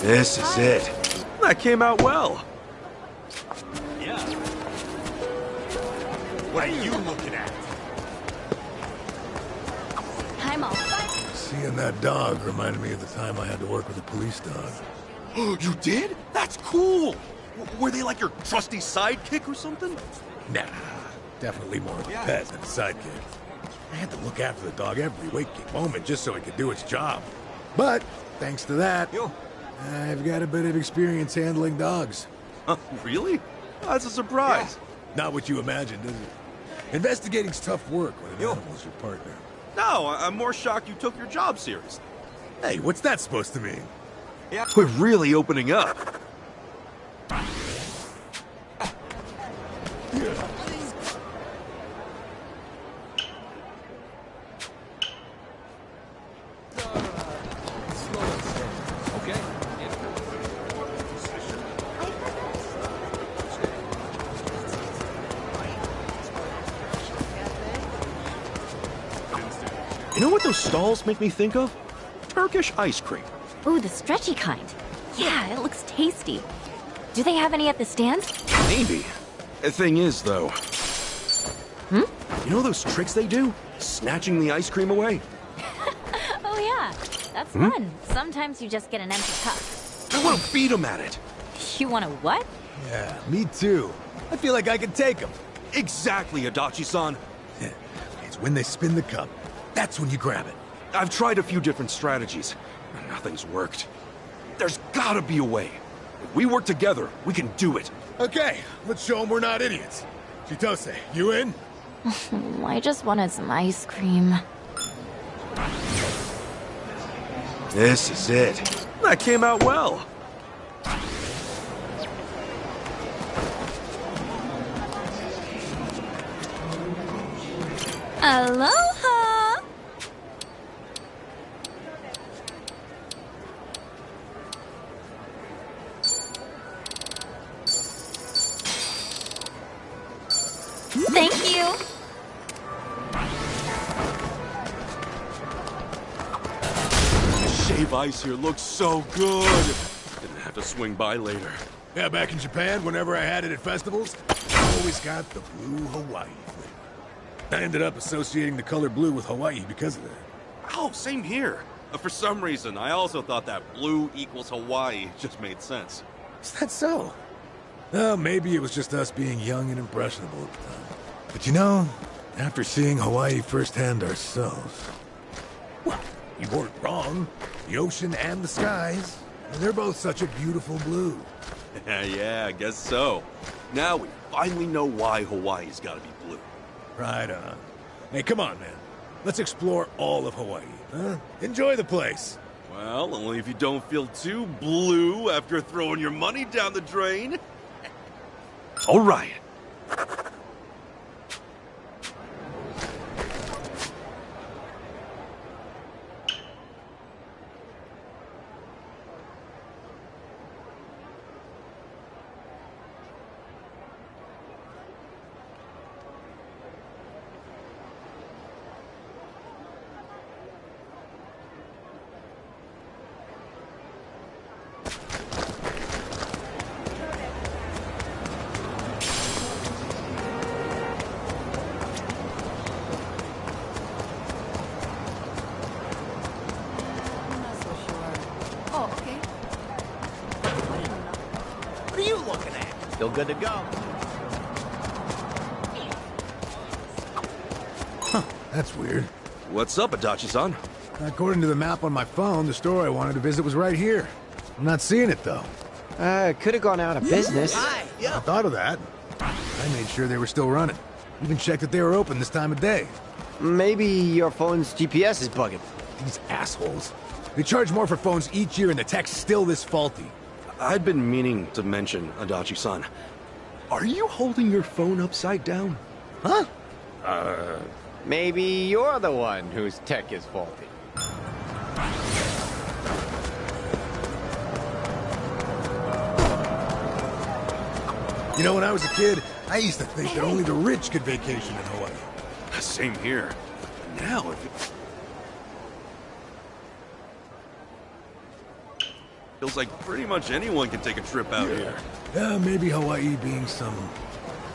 This is it. That came out well. Yeah. What are you looking at? I'm all set. Seeing that dog reminded me of the time I had to work with a police dog. You did? That's cool. Were they like your trusty sidekick or something? Nah, definitely more of a pet than a sidekick. I had to look after the dog every waking moment just so it could do its job. But, thanks to that, I've got a bit of experience handling dogs. Really? That's a surprise. Not what you imagined, is it? Investigating's tough work when an animal's your partner. No, I'm more shocked you took your job seriously. Hey, what's that supposed to mean? Yeah. We're really opening up. You know what those stalls make me think of? Turkish ice cream. Ooh, the stretchy kind. Yeah, it looks tasty. Do they have any at the stands? Maybe. The thing is, though... Hmm? You know those tricks they do? Snatching the ice cream away? Oh yeah, that's fun. Sometimes you just get an empty cup. I want to beat them at it. You want to what? Yeah, me too. I feel like I can take them. Exactly, Adachi-san. It's when they spin the cup. That's when you grab it. I've tried a few different strategies. Nothing's worked. There's gotta be a way. If we work together, we can do it. Okay, let's show them we're not idiots. Chitose, you in? I just wanted some ice cream. This is it. That came out well. Aloha! Thank you. Shave ice here looks so good. Didn't have to swing by later. Yeah, back in Japan, whenever I had it at festivals, I always got the blue Hawaii flavor. I ended up associating the color blue with Hawaii because of that. Oh, same here. For some reason, I also thought that blue equals Hawaii just made sense. Is that so? Well, maybe it was just us being young and impressionable at the time. But you know, after seeing Hawaii firsthand ourselves, well, you weren't wrong. The ocean and the skies, they're both such a beautiful blue. Yeah, I guess so. Now we finally know why Hawaii's gotta be blue. Right on. Hey, come on, man. Let's explore all of Hawaii, huh? Enjoy the place. Well, only if you don't feel too blue after throwing your money down the drain. All right. Still good to go. Huh, that's weird. What's up, Adachi-san? According to the map on my phone, the store I wanted to visit was right here. I'm not seeing it, though. Could have gone out of business. I thought of that. I made sure they were still running. Even checked that they were open this time of day. Maybe your phone's GPS is bugging. These assholes. They charge more for phones each year and the tech's still this faulty. I'd been meaning to mention, Adachi-san. Are you holding your phone upside down? Huh? Maybe you're the one whose tech is faulty. You know, when I was a kid, I used to think that only the rich could vacation in Hawaii. Same here. Now, if Feels like pretty much anyone can take a trip out here. Yeah, maybe Hawaii being some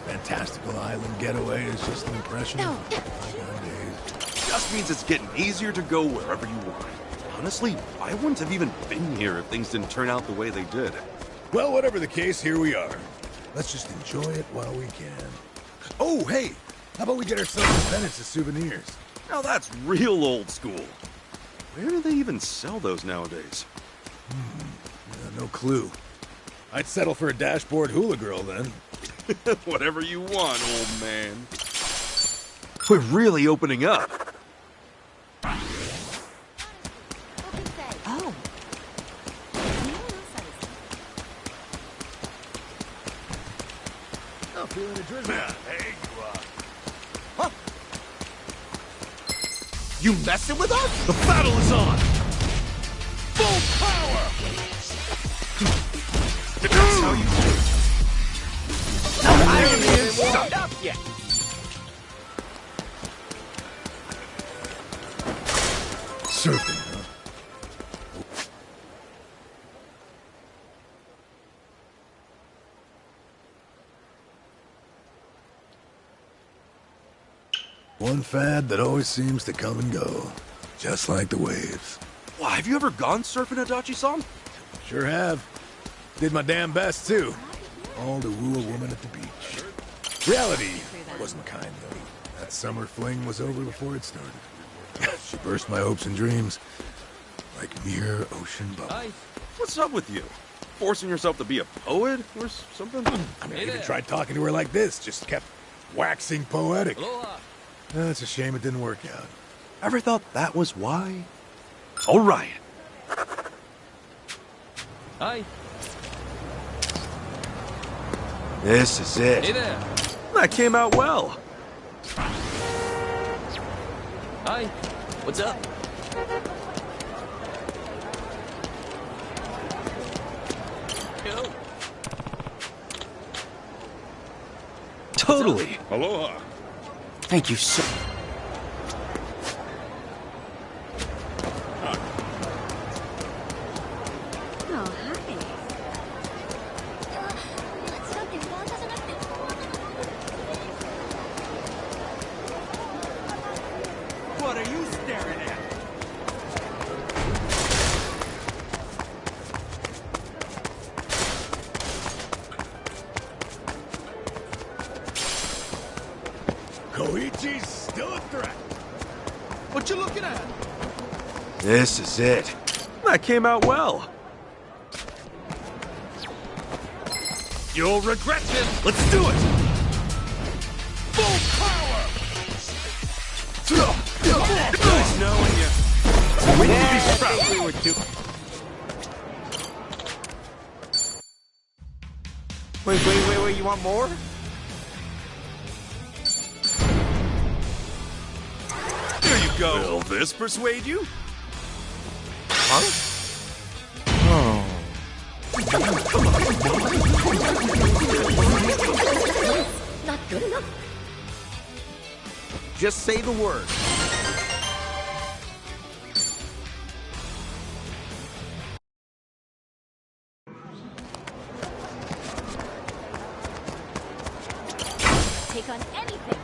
fantastical island getaway is just an impression. No. Bygone days. Just means it's getting easier to go wherever you want. Honestly, I wouldn't have even been here if things didn't turn out the way they did. Well, whatever the case, here we are. Let's just enjoy it while we can. Oh, hey! How about we get ourselves some pennants as souvenirs? Now that's real old school. Where do they even sell those nowadays? No clue. I'd settle for a dashboard hula girl then. Whatever you want, old man. We're really opening up. Oh. Oh, feeling a drizzle. Hey, you, Huh? You messing with us? The battle is on! Full power! That's how you do it. I haven't even warmed up yet. Surfing, huh? One fad that always seems to come and go, just like the waves. Wow, have you ever gone surfing at Dachi-san? Sure have. Did my damn best, too. All to woo a woman at the beach. Reality wasn't kind, though. That summer fling was over before it started. She burst my hopes and dreams like mere ocean bubbles. What's up with you? Forcing yourself to be a poet or something? I mean, I even tried talking to her like this, just kept waxing poetic. It's a shame it didn't work out. Ever thought that was why? All right. Hi. This is it. Hey there. That came out well. Hi. What's up? Yo. Totally. Aloha. Thank you so... Oh, hi. What are you staring at? Koichi's still a threat. What you looking at? This is it. That came out well. You'll regret this. Let's do it! Full power! Nice knowing you. I think we were too... Wait, you want more? There you go. Will this persuade you? Not good enough. Just say the word. Take on anything.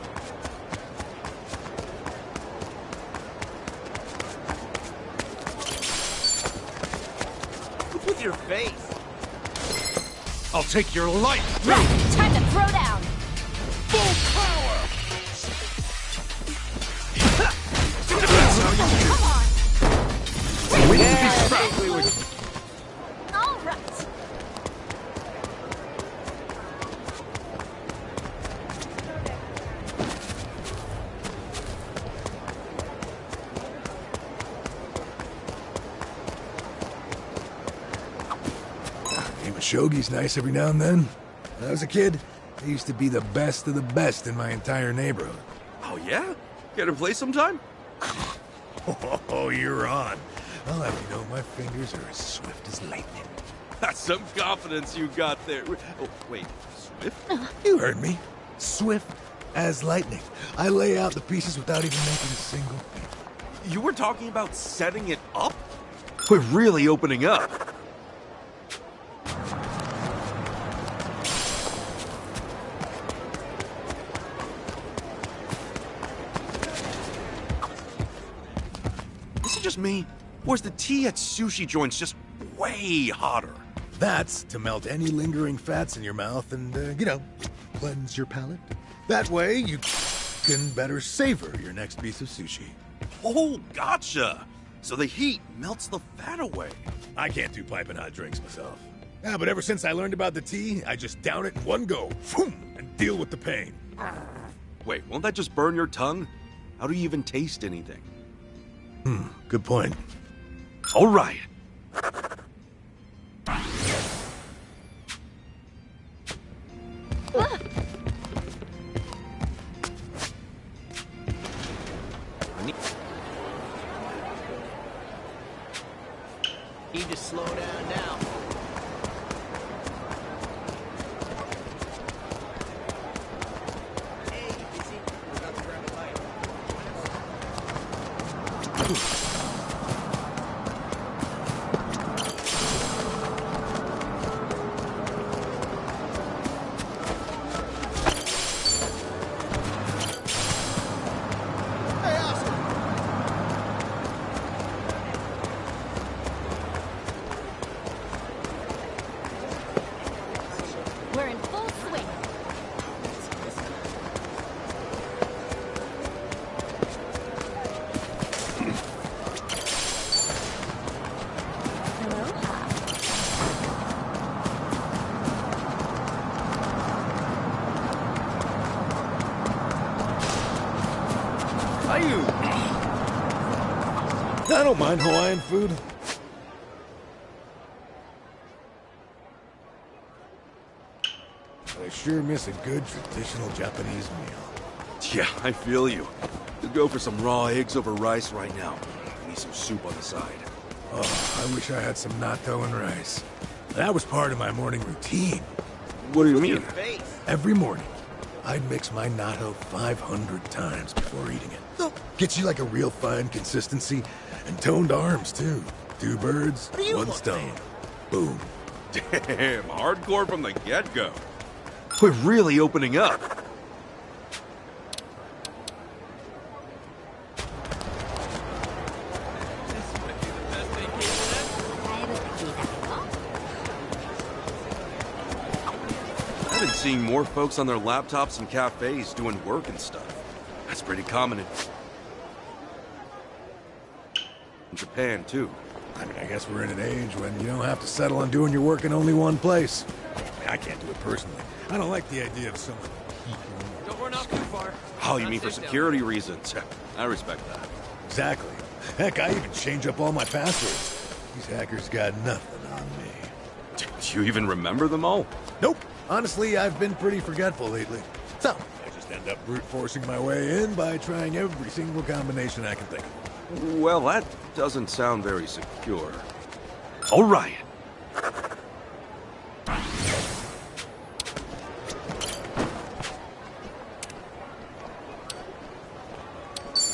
With your face. I'll take your life. Right, time to throw down. Full power! Come on. I think we were... All right. Game of shogi's nice every now and then. When I was a kid, I used to be the best of the best in my entire neighborhood. Oh, yeah? Get to play sometime? Oh, you're on. I'll have you know my fingers are as swift as lightning. That's some confidence you got there. Oh, wait. Swift? You heard me. Swift as lightning. I lay out the pieces without even making a single thing. You were talking about setting it up? We're really opening up. just me? Or is the tea at sushi joints just way hotter? That's to melt any lingering fats in your mouth and, cleanse your palate. That way, you can better savor your next piece of sushi. Oh, gotcha! So the heat melts the fat away. I can't do piping hot drinks myself. Yeah, but ever since I learned about the tea, I just down it in one go, boom, and deal with the pain. Wait, won't that just burn your tongue? How do you even taste anything? Good point. All right. Need to slow down now. Hey, you busy? We're about to grab a bite. We're in full swing. I don't mind Hawaiian food. But I sure miss a good traditional Japanese meal. Yeah, I feel you. Could go for some raw eggs over rice right now. Need some soup on the side. Oh, I wish I had some natto and rice. That was part of my morning routine. What do you mean? Face. Every morning, I'd mix my natto 500 times before eating it. Gets you like a real fine consistency and toned arms, too. Two birds, one stone. Boom. Damn, hardcore from the get-go. We're really opening up. I've been seeing more folks on their laptops and cafes doing work and stuff. That's pretty common in Japan, too. I mean, I guess we're in an age when you don't have to settle on doing your work in only one place. I mean, I can't do it personally. I don't like the idea of someone... Don't run off too far. Oh, you mean for security reasons? I respect that. Exactly. Heck, I even change up all my passwords. These hackers got nothing on me. Do you even remember them all? Nope. Honestly, I've been pretty forgetful lately. So, I just end up brute forcing my way in by trying every single combination I can think of. Well, that doesn't sound very secure. All right.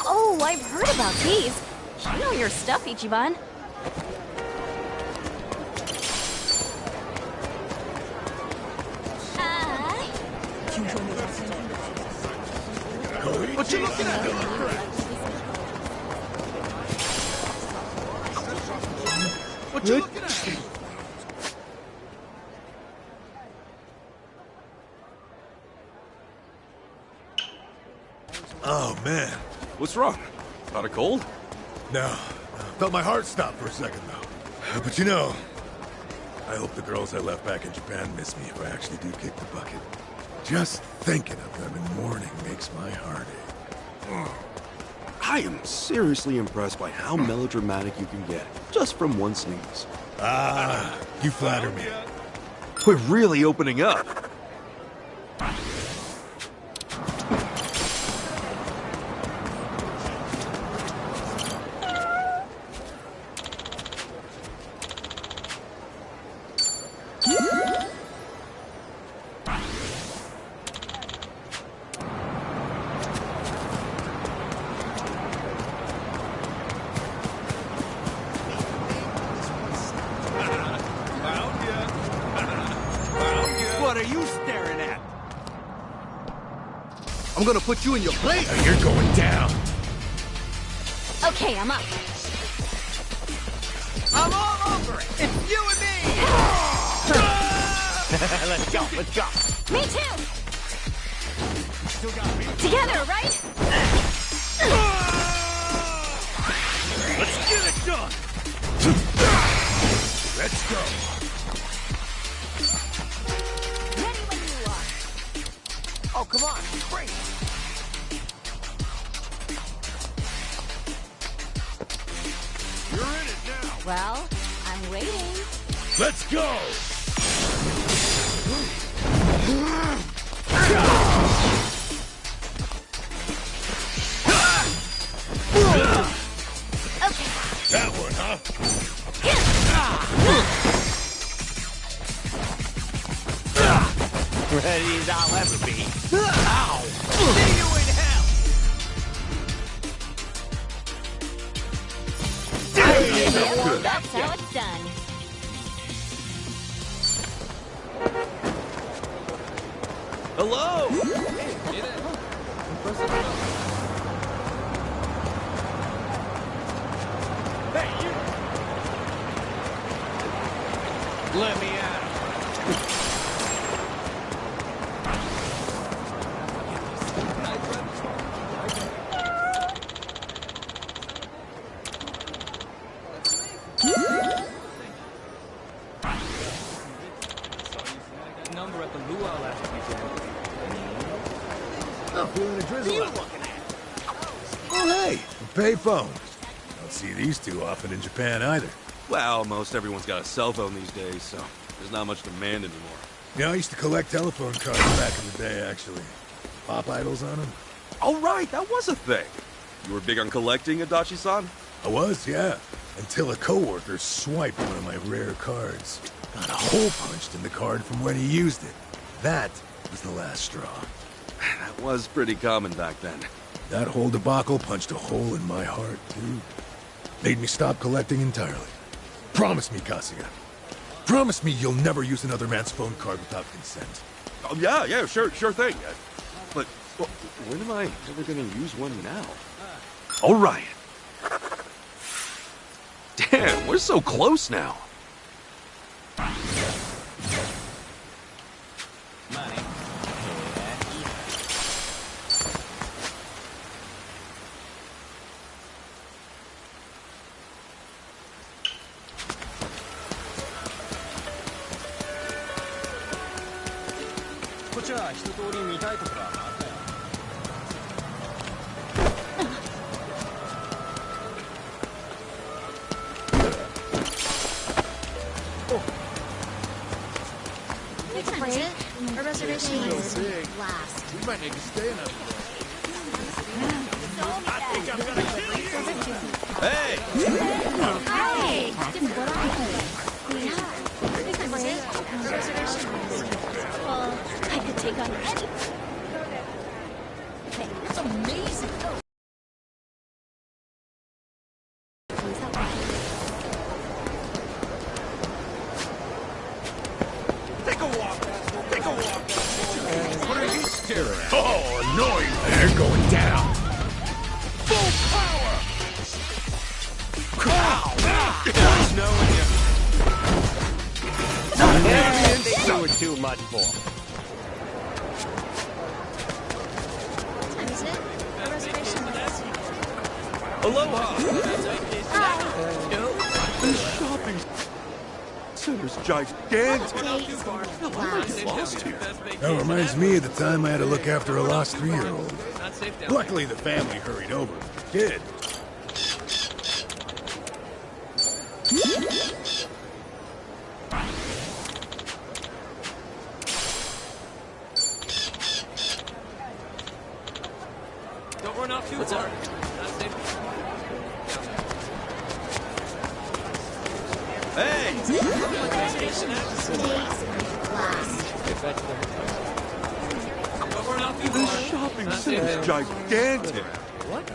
Oh, I've heard about these. You know your stuff, Ichiban. What you looking at? What you looking at? Oh, man. What's wrong? Got a cold? No. Felt my heart stop for a second, though. But you know, I hope the girls I left back in Japan miss me if I actually do kick the bucket. Just thinking of them in the morning makes my heart ache. I am seriously impressed by how melodramatic you can get just from one sneeze. Ah, you flatter me. We're really opening up. What are you staring at? I'm gonna put you in your place. You're going down. Okay, I'm up. I'm all over it. It's you and me. Let's go, let's go. Me too! Together, right? Let's get it done! Let's go! Ready when you are. Oh, come on. Bring it. You're in it now! Well, I'm waiting. Let's go! Okay. That one, huh? Ready as I'll ever be. Ow! See you in hell. That's how it's done. Hello! Let me out. Number at the luau last weekend. I'm feeling a drizzle. Oh, hey, a payphone. Don't see these too often in Japan either. Well, most everyone's got a cell phone these days, so there's not much demand anymore. You know, I used to collect telephone cards back in the day, actually. Pop idols on them. Oh, right, that was a thing. You were big on collecting, Adachi-san? I was, yeah. Until a coworker swiped one of my rare cards. Got a hole punched in the card from when he used it. That was the last straw. That was pretty common back then. That whole debacle punched a hole in my heart, too. Made me stop collecting entirely. Promise me, Kasuga. Promise me you'll never use another man's phone card without consent. Oh, yeah, sure thing. But when am I ever gonna use one now? All right. Damn, we're so close now. Our reservation is last. We might need to stay another Hey! Hi! Well, I could take on any... It's amazing! Oh, annoying! They're going down! Full power! There's no I think you were too much for. What time is it? Our reservation is... Aloha! This shopping center's gigantic. I get lost here. That reminds me of the time I had to look after a lost 3-year-old. Luckily, the family hurried over. Did. Don't run off too far. Not safe. Hey! Don't run off too This far. shopping Not safe. center's gigantic.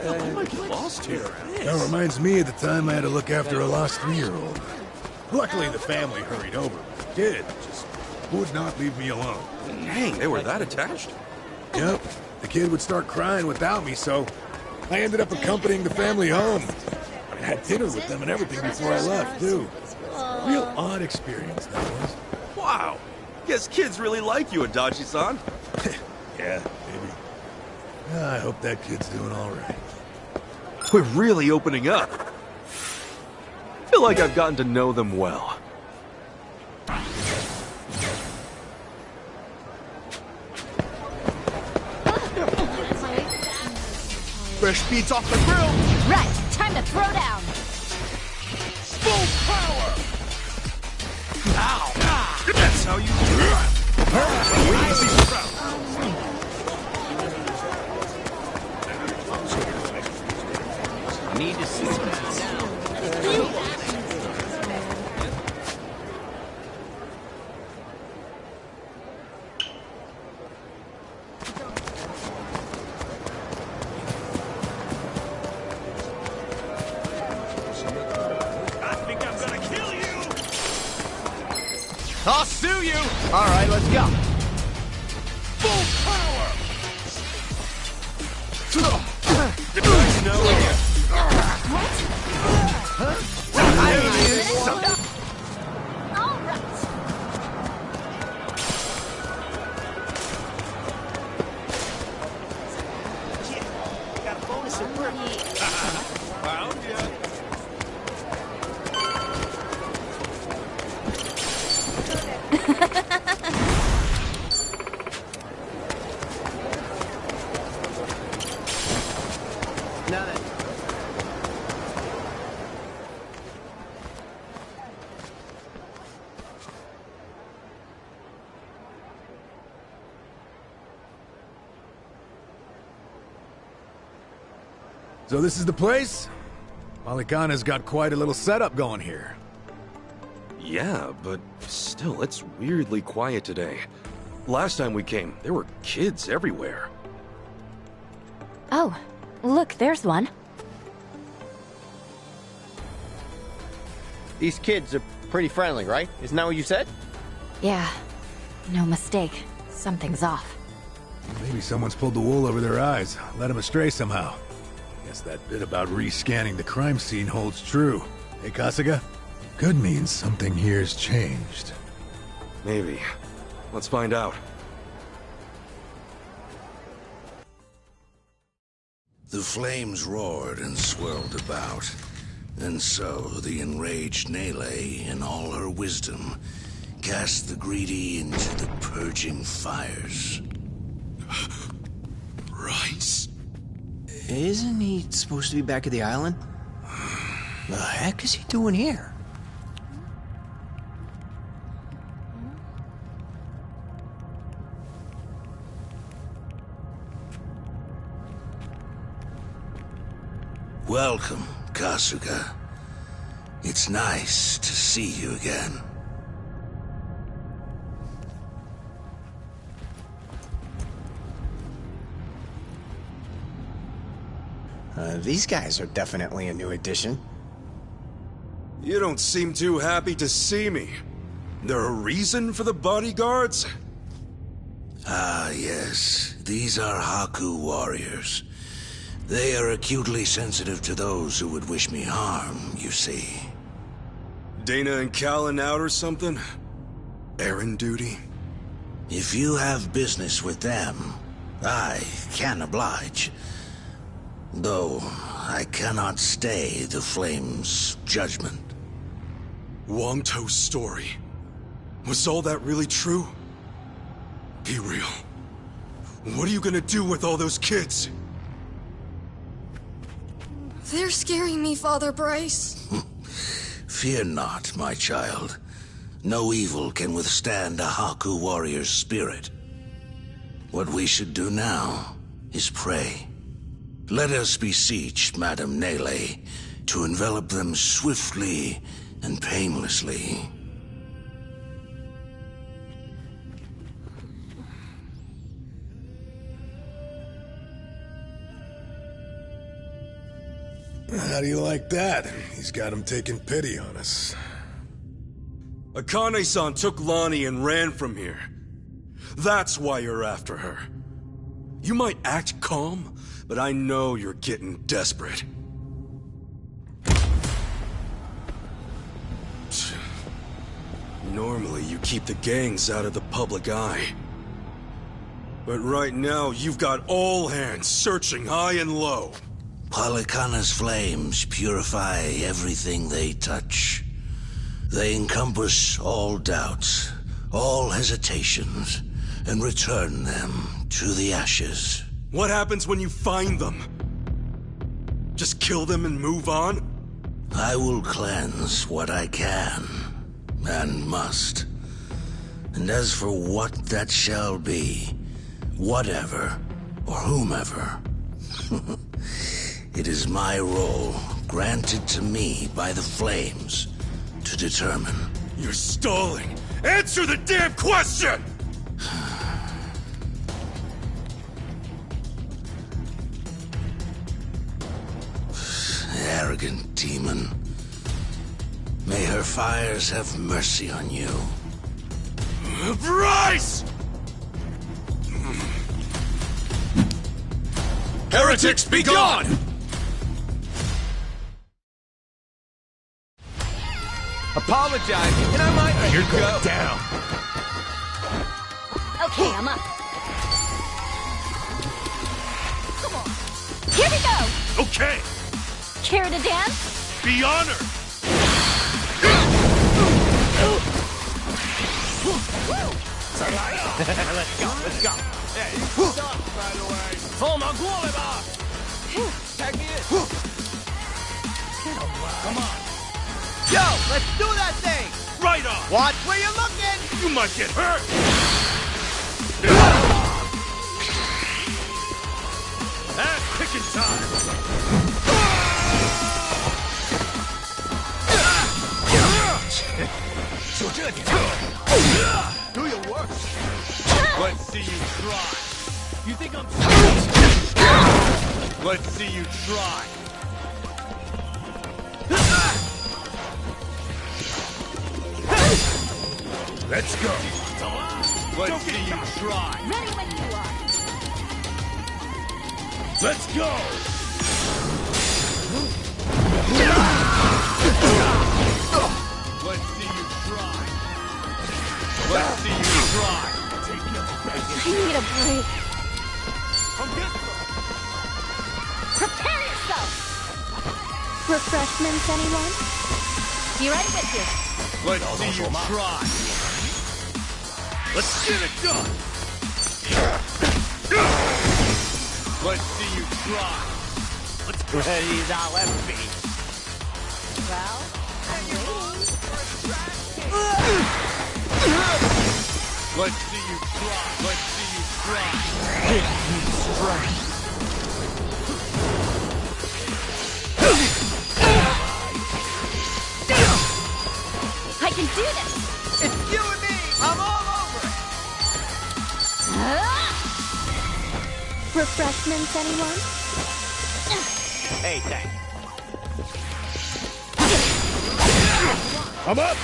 I might get lost here. That reminds me of the time I had to look after a lost 3-year-old. Luckily, the family hurried over. Did. Just would not leave me alone. Dang, they were that attached? Yep. The kid would start crying without me, so I ended up accompanying the family home. I I had dinner with them and everything before I left, too. Real odd experience, that was. Wow! Guess kids really like you, Adachi-san. Yeah, maybe. I hope that kid's doing all right. We're really opening up. Feel like I've gotten to know them well. Fresh beats off the grill. Right, time to throw down. Full power. Ow! That's how you do it. Need to sit down. I'll sue you. All right, let's go. Full power. Nice knowing you. All right. Got a bonus at work. Found ya. Now then. So this is the place? Polycana's got quite a little setup going here. Yeah, but still, it's weirdly quiet today. Last time we came, there were kids everywhere. Oh, look, there's one. These kids are pretty friendly, right? Isn't that what you said? Yeah, no mistake. Something's off. Maybe someone's pulled the wool over their eyes, led them astray somehow. Guess that bit about rescanning the crime scene holds true. Hey, Kasuga? Could mean something here's changed. Maybe. Let's find out. The flames roared and swirled about, and so the enraged Nele, in all her wisdom, cast the greedy into the purging fires. Rice. Isn't he supposed to be back at the island? The heck is he doing here? Welcome, Kasuga. It's nice to see you again. These guys are definitely a new addition. You don't seem too happy to see me. There a reason for the bodyguards? Ah, yes. These are Haku warriors. They are acutely sensitive to those who would wish me harm, you see. Dana and Callan out or something? Errand duty? If you have business with them, I can oblige. Though, I cannot stay the Flame's judgment. Wamto's story. Was all that really true? Be real. What are you gonna do with all those kids? They're scaring me, Father Bryce. Fear not, my child. No evil can withstand a Haku warrior's spirit. What we should do now is pray. Let us beseech Madame Nele to envelop them swiftly and painlessly. How do you like that? He's got him taking pity on us. Akane-san took Lonnie and ran from here. That's why you're after her. You might act calm, but I know you're getting desperate. Normally, you keep the gangs out of the public eye. But right now, you've got all hands searching high and low. Polychana's flames purify everything they touch. They encompass all doubts, all hesitations, and return them to the ashes. What happens when you find them? Just kill them and move on? I will cleanse what I can, and must. And as for what that shall be, whatever, or whomever, it is my role, granted to me by the flames, to determine. You're stalling! Answer the damn question! Arrogant demon. May her fires have mercy on you. Bryce! Heretics, be gone! Apologize, and I might let you You're go. going down. Okay, I'm up. Come on. Here we go! Okay, Care to dance? be honored. Let's go, let's go. Hey, you suck, by the way. Hold on, glory bar. Tag me in. Come on. Yo, let's do that thing. Right on. Watch where you're looking. You might get hurt. Ass kicking time. Do your work. Let's see you try. You think I'm... Let's see you try. Let's go. Let's see you try. Ready when you are. Let's go. Let's see you try. Let's see you try. I need a break. From this one. Prepare yourself! Refreshments, anyone? Be right with you. Let's see you try. Let's get it done. Let's see you try. Ready as I'll ever be. Well, I'm waiting. Let's see you try. Let's see you try. Give me strength. I can do this! It's you and me. I'm all over it. Ah! Refreshments, anyone? Hey, thanks. I'm up.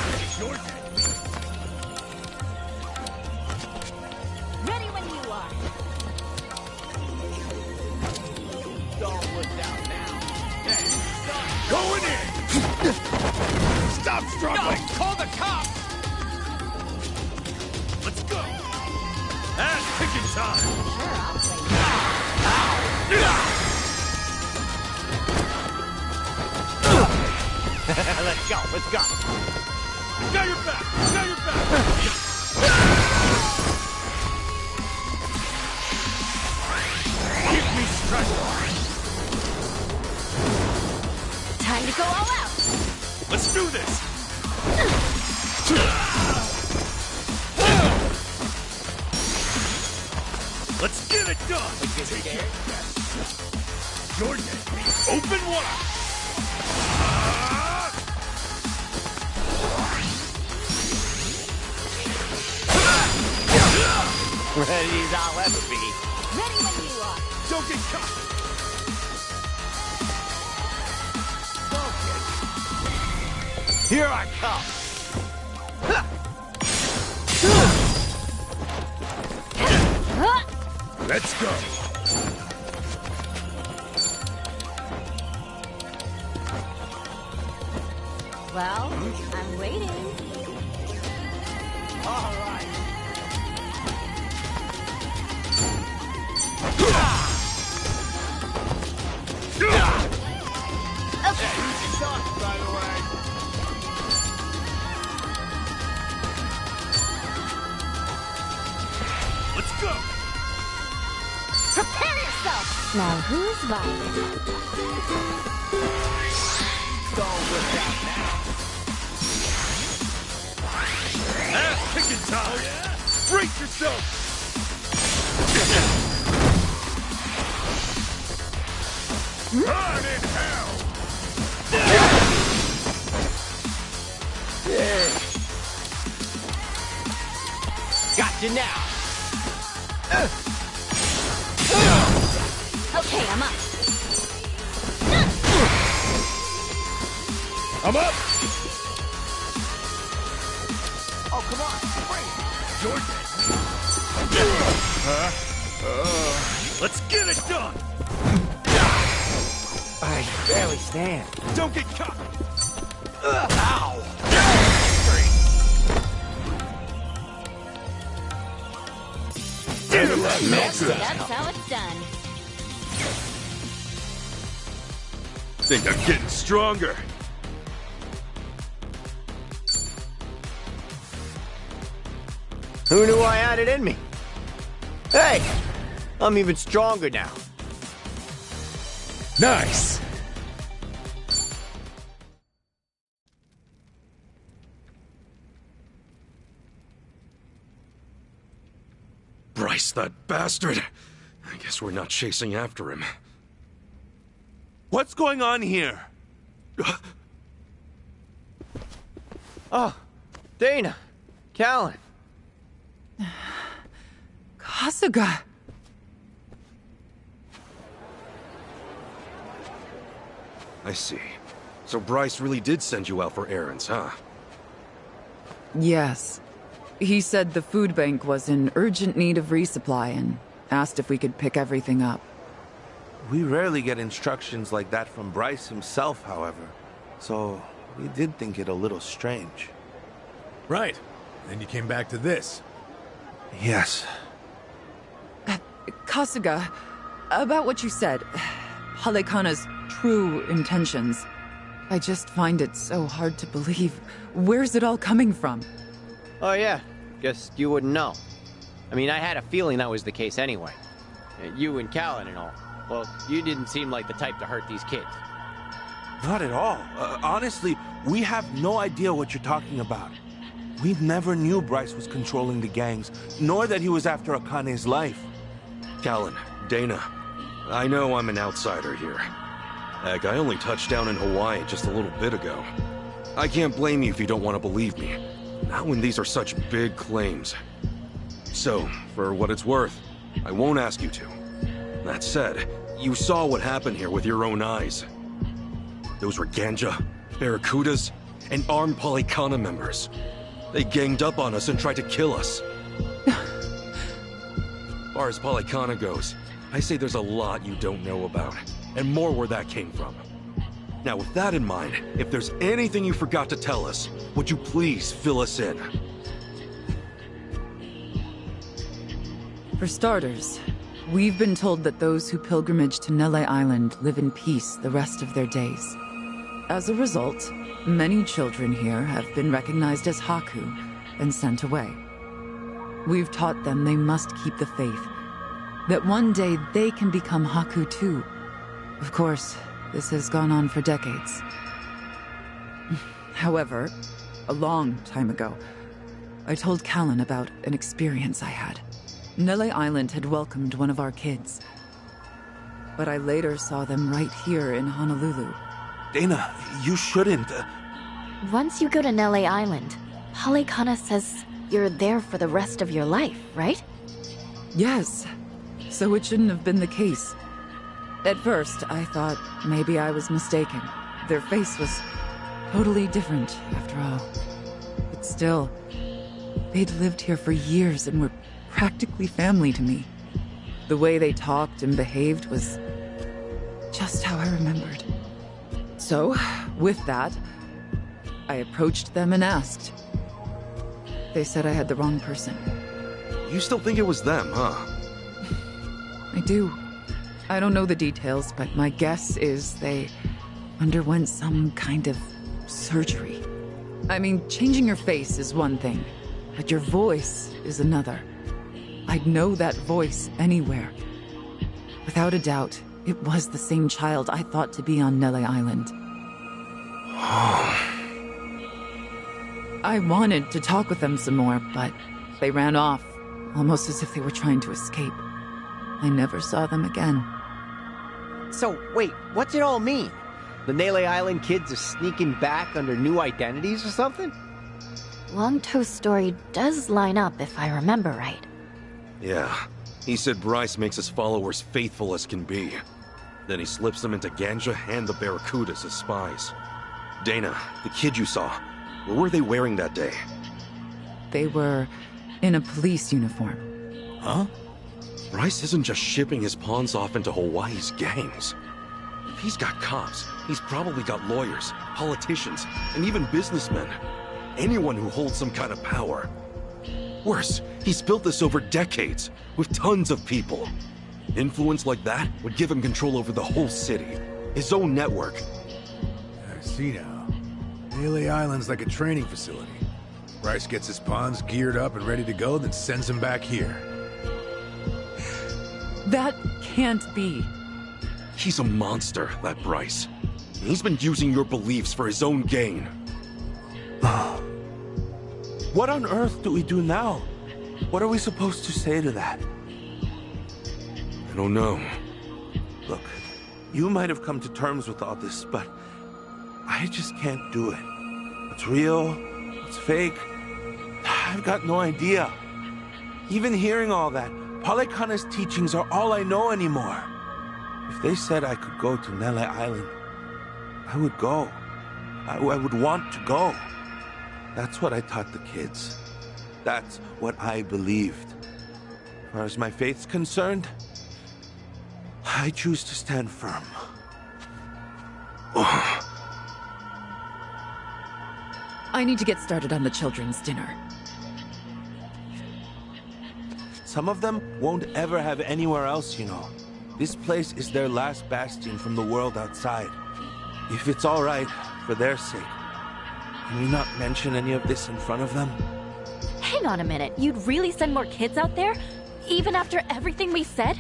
Ready when you are. Don't look down now. Hey, stop. Going in. Stop struggling. No, call the cops. Let's go. Ass kicking time. Sure, I'll play. Let's go. Let's go. Got your back. Got your back. Give me strength. Time to go all out. Let's do this. Let's get it done. Take your best. Jordan, open wide. Ready as I'll ever be. Ready when you are. Don't get caught. Here I come. Huh? Let's go. Well, I'm waiting. Let's go! Prepare yourself! Now who's vibing? Ass kicking time! Brace yourself! Burn in hell! Got you now. Okay, I'm up. I'm up! Oh, come on. Let's get it done! I barely stand. Don't get caught! Ow! That's how it's done. Think I'm getting stronger. Who knew I had it in me? Hey, I'm even stronger now. Nice! Bryce, that bastard. I guess we're not chasing after him. What's going on here? Oh, Dana, Callan. Kasuga. I see. So Bryce really did send you out for errands, huh? Yes. He said the food bank was in urgent need of resupply and asked if we could pick everything up. We rarely get instructions like that from Bryce himself, however. So, we did think it a little strange. Right. Then you came back to this. Yes. Kasuga, about what you said, Halekana's true intentions. I just find it so hard to believe. Where's it all coming from? Oh yeah, guess you wouldn't know. I mean, I had a feeling that was the case anyway. You and Callan and all. Well, you didn't seem like the type to hurt these kids. Not at all. Honestly, we have no idea what you're talking about. We never knew Bryce was controlling the gangs, nor that he was after Akane's life. Callan, Dana, I know I'm an outsider here. Heck, I only touched down in Hawaii just a little bit ago. I can't blame you if you don't want to believe me. Not when these are such big claims. So, for what it's worth, I won't ask you to. That said, you saw what happened here with your own eyes. Those were Ganja, Barracudas, and armed Polycana members. They ganged up on us and tried to kill us. As far as Polycana goes, I say there's a lot you don't know about, and more where that came from. Now, with that in mind, if there's anything you forgot to tell us, would you please fill us in? For starters, we've been told that those who pilgrimage to Nele Island live in peace the rest of their days. As a result, many children here have been recognized as Haku and sent away. We've taught them they must keep the faith, that one day they can become Haku too. Of course, this has gone on for decades. However, a long time ago, I told Callan about an experience I had. Nele Island had welcomed one of our kids, but I later saw them right here in Honolulu. Dana, you shouldn't. Once you go to Nele Island, Polycana says you're there for the rest of your life, right? Yes, so it shouldn't have been the case. At first, I thought maybe I was mistaken. Their face was totally different, after all. But still, they'd lived here for years and were practically family to me. The way they talked and behaved was just how I remembered. So, with that, I approached them and asked, They said I had the wrong person. You still think it was them, huh? I do. I don't know the details, but my guess is they underwent some kind of surgery. I mean, changing your face is one thing, but your voice is another. I'd know that voice anywhere. Without a doubt, it was the same child I thought to be on Nele Island. I wanted to talk with them some more, but they ran off, almost as if they were trying to escape. I never saw them again. So, wait, what's it all mean? The Nele Island kids are sneaking back under new identities or something? Longtoe's story does line up if I remember right. Yeah. He said Bryce makes his followers faithful as can be. Then he slips them into Ganja and the Barracudas as spies. Dana, the kid you saw, what were they wearing that day? They were in a police uniform. Huh? Bryce isn't just shipping his pawns off into Hawaii's gangs. If he's got cops, he's probably got lawyers, politicians, and even businessmen. Anyone who holds some kind of power. Worse, he's built this over decades, with tons of people. Influence like that would give him control over the whole city. His own network. I see now. Nele Island's like a training facility. Bryce gets his pawns geared up and ready to go, then sends them back here. That can't be. He's a monster, that Bryce. He's been using your beliefs for his own gain. What on earth do we do now? What are we supposed to say to that? I don't know. Look, you might have come to terms with all this, but I just can't do it. What's real? What's fake? I've got no idea. Even hearing all that, Palikana's teachings are all I know anymore. If they said I could go to Nele Island, I would go. I would want to go. That's what I taught the kids. That's what I believed. As far as my faith's concerned, I choose to stand firm. I need to get started on the children's dinner. Some of them won't ever have anywhere else, you know. This place is their last bastion from the world outside. If it's all right, for their sake, can we not mention any of this in front of them? Hang on a minute, you'd really send more kids out there? Even after everything we said?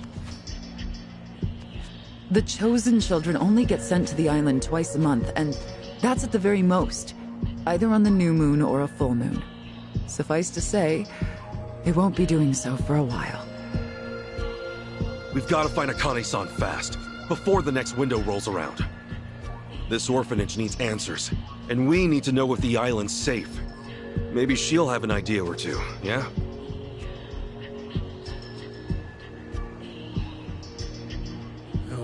The chosen children only get sent to the island twice a month, and that's at the very most. Either on the new moon or a full moon. Suffice to say, they won't be doing so for a while. We've got to find Akane-san fast, before the next window rolls around. This orphanage needs answers, and we need to know if the island's safe. Maybe she'll have an idea or two, yeah?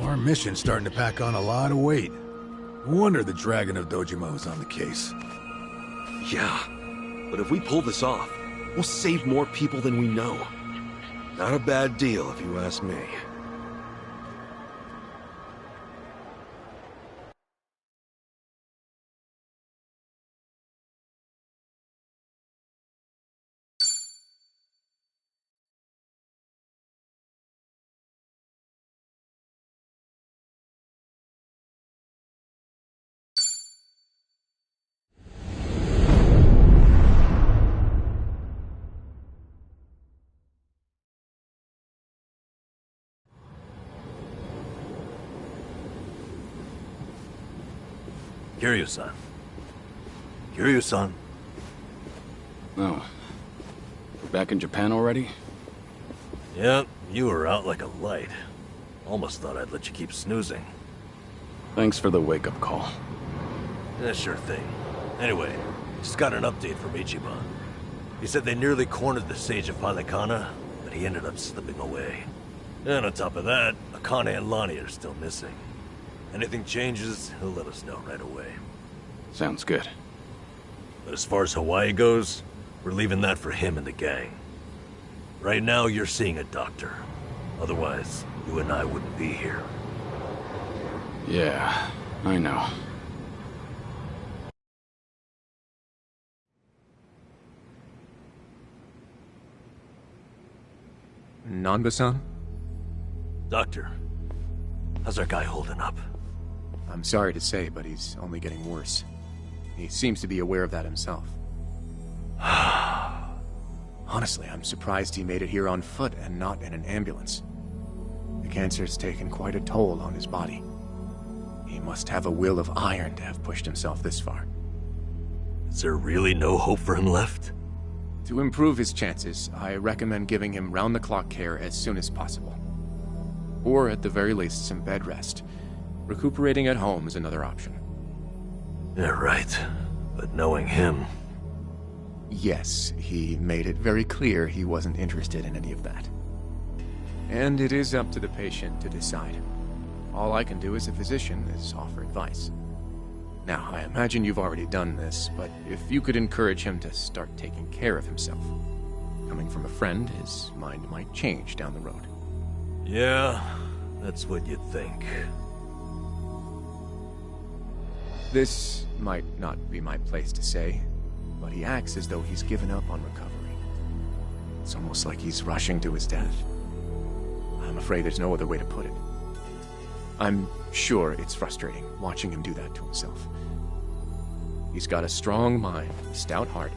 Our mission's starting to pack on a lot of weight. No wonder the Dragon of Dojima is on the case. Yeah, but if we pull this off, we'll save more people than we know. Not a bad deal, if you ask me. Kiryu-san. Kiryu-san. Oh. We're back in Japan already? Yep, you were out like a light. Almost thought I'd let you keep snoozing. Thanks for the wake-up call. Yeah, sure thing. Anyway, just got an update from Ichiban. He said they nearly cornered the Sage of Palikana, but he ended up slipping away. And on top of that, Akane and Lonnie are still missing. Anything changes, he'll let us know right away. Sounds good. But as far as Hawaii goes, we're leaving that for him and the gang. Right now, you're seeing a doctor. Otherwise, you and I wouldn't be here. Yeah, I know. Nanba-san? Doctor, how's our guy holding up? I'm sorry to say, but he's only getting worse. He seems to be aware of that himself. Honestly, I'm surprised he made it here on foot and not in an ambulance. The cancer's taken quite a toll on his body. He must have a will of iron to have pushed himself this far. Is there really no hope for him left? To improve his chances, I recommend giving him round-the-clock care as soon as possible. Or at the very least, some bed rest. Recuperating at home is another option. Yeah, right. But knowing him... Yes, he made it very clear he wasn't interested in any of that. And it is up to the patient to decide. All I can do as a physician is offer advice. Now, I imagine you've already done this, but if you could encourage him to start taking care of himself. Coming from a friend, his mind might change down the road. Yeah, that's what you'd think. This might not be my place to say, but he acts as though he's given up on recovery. It's almost like he's rushing to his death. I'm afraid there's no other way to put it. I'm sure it's frustrating watching him do that to himself. He's got a strong mind, a stout heart,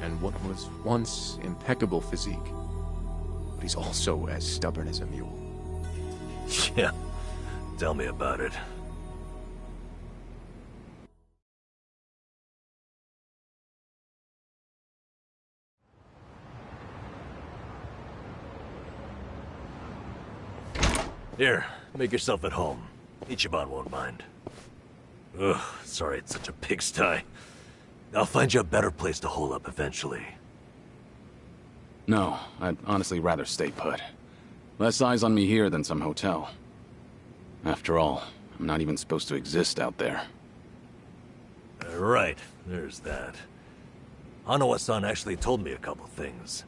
and what was once impeccable physique. But he's also as stubborn as a mule. Yeah, tell me about it. Here, make yourself at home. Ichiban won't mind. Ugh, sorry it's such a pigsty. I'll find you a better place to hole up eventually. No, I'd honestly rather stay put. Less eyes on me here than some hotel. After all, I'm not even supposed to exist out there. Right, there's that. Hanawa-san actually told me a couple things.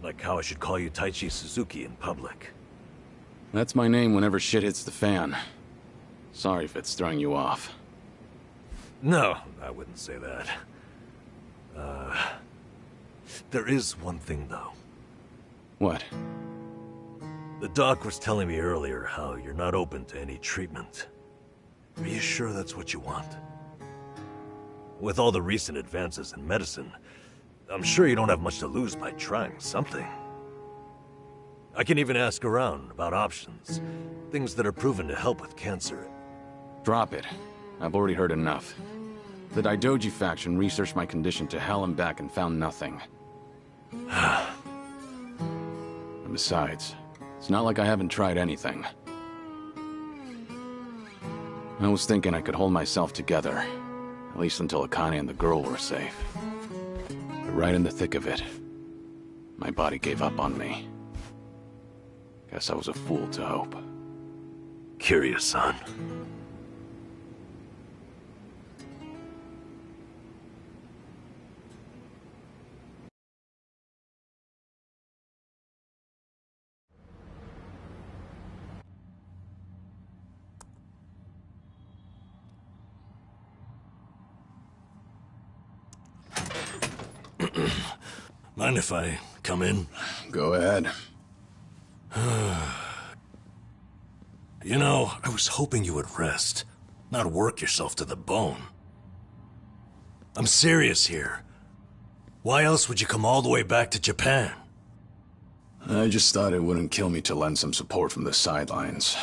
Like how I should call you Taichi Suzuki in public. That's my name whenever shit hits the fan. Sorry if it's throwing you off. No, I wouldn't say that. There is one thing, though. What? The doc was telling me earlier how you're not open to any treatment. Are you sure that's what you want? With all the recent advances in medicine, I'm sure you don't have much to lose by trying something. I can even ask around about options. Things that are proven to help with cancer. Drop it. I've already heard enough. The Daidoji faction researched my condition to hell and back and found nothing. And besides, it's not like I haven't tried anything. I was thinking I could hold myself together, at least until Akane and the girl were safe. But right in the thick of it, my body gave up on me. Guess I was a fool to hope. Kiryu-san. Mind if I come in? Go ahead. You know, I was hoping you would rest, not work yourself to the bone. I'm serious here. Why else would you come all the way back to Japan? I just thought it wouldn't kill me to lend some support from the sidelines.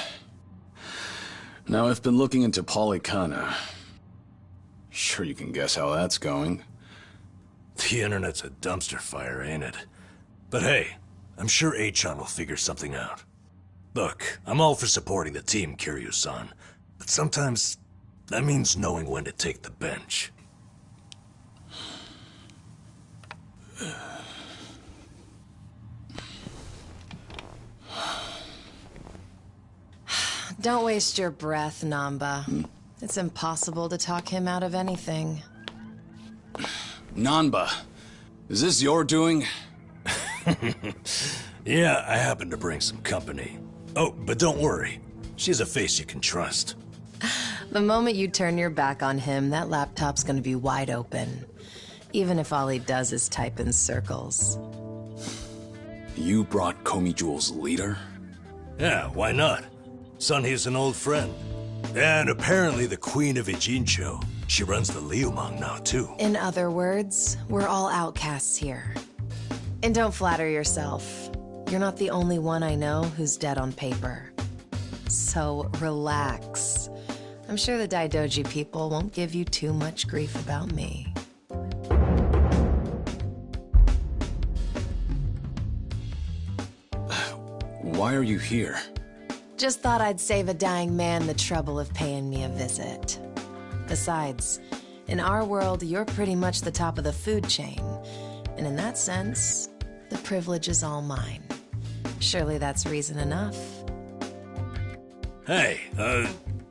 Now, I've been looking into Polycana. Sure you can guess how that's going. The internet's a dumpster fire, ain't it? But hey, I'm sure Achan will figure something out. Look, I'm all for supporting the team, Kiryu-san, but sometimes that means knowing when to take the bench. Don't waste your breath, Nanba. It's impossible to talk him out of anything. Nanba, is this your doing? Yeah, I happen to bring some company. Oh, but don't worry. She's a face you can trust. The moment you turn your back on him, that laptop's gonna be wide open. Even if all he does is type in circles. You brought Komi Jewel's leader? Yeah, why not? Sunhee's an old friend. And apparently the Queen of Ijincho. She runs the Liumang now, too. In other words, we're all outcasts here. And don't flatter yourself. You're not the only one I know who's dead on paper. So relax. I'm sure the Daidoji people won't give you too much grief about me. Why are you here? Just thought I'd save a dying man the trouble of paying me a visit. Besides, in our world, you're pretty much the top of the food chain. And in that sense, the privilege is all mine. Surely that's reason enough. Hey,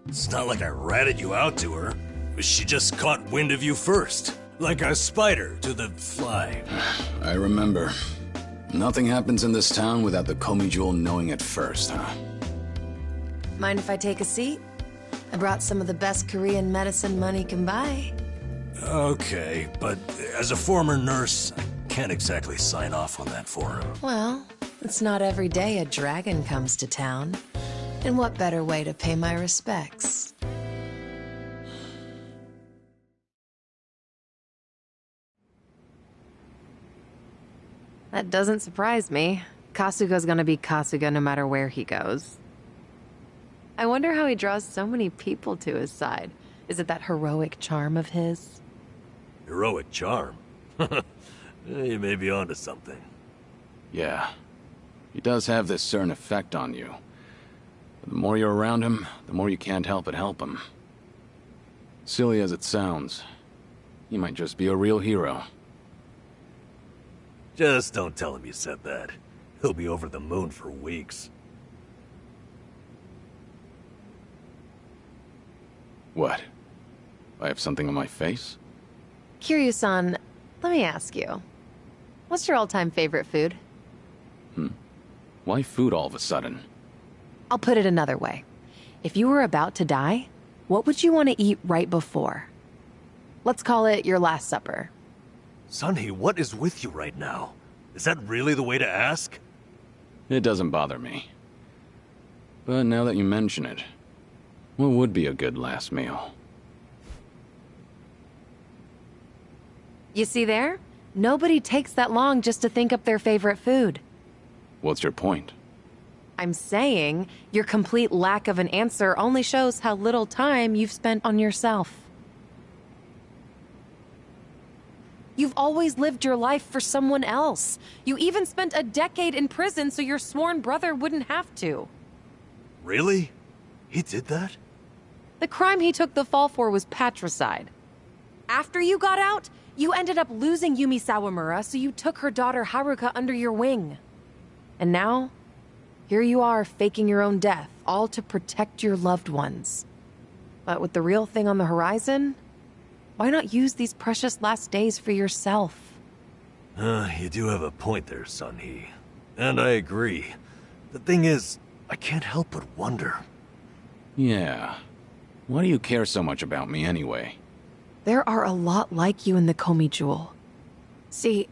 it's not like I ratted you out to her. She just caught wind of you first. Like a spider to the fly. I remember. Nothing happens in this town without the Komi Jewel knowing it first, huh? Mind if I take a seat? I brought some of the best Korean medicine money can buy. Okay, but as a former nurse, I can't exactly sign off on that for him. Well, it's not every day a dragon comes to town. And what better way to pay my respects? That doesn't surprise me. Kasuga's gonna be Kasuga no matter where he goes. I wonder how he draws so many people to his side. Is it that heroic charm of his? Heroic charm? You may be onto something. Yeah. He does have this certain effect on you. But the more you're around him, the more you can't help but help him. Silly as it sounds, he might just be a real hero. Just don't tell him you said that. He'll be over the moon for weeks. What? I have something on my face? Kiryu-san, let me ask you. What's your all-time favorite food? Why food all of a sudden? I'll put it another way. If you were about to die, what would you want to eat right before? Let's call it your last supper. Sunhee, what is with you right now? Is that really the way to ask? It doesn't bother me. But now that you mention it, what would be a good last meal? You see there? Nobody takes that long just to think up their favorite food. What's your point? I'm saying your complete lack of an answer only shows how little time you've spent on yourself. You've always lived your life for someone else. You even spent a decade in prison so your sworn brother wouldn't have to. Really? He did that? The crime he took the fall for was patricide. After you got out, you ended up losing Yumi Sawamura, so you took her daughter Haruka under your wing. And now, here you are faking your own death, all to protect your loved ones. But with the real thing on the horizon, why not use these precious last days for yourself? You do have a point there, Sunhee. And I agree. The thing is, I can't help but wonder. Yeah. Why do you care so much about me anyway? There are a lot like you in the Komi Jewel. See,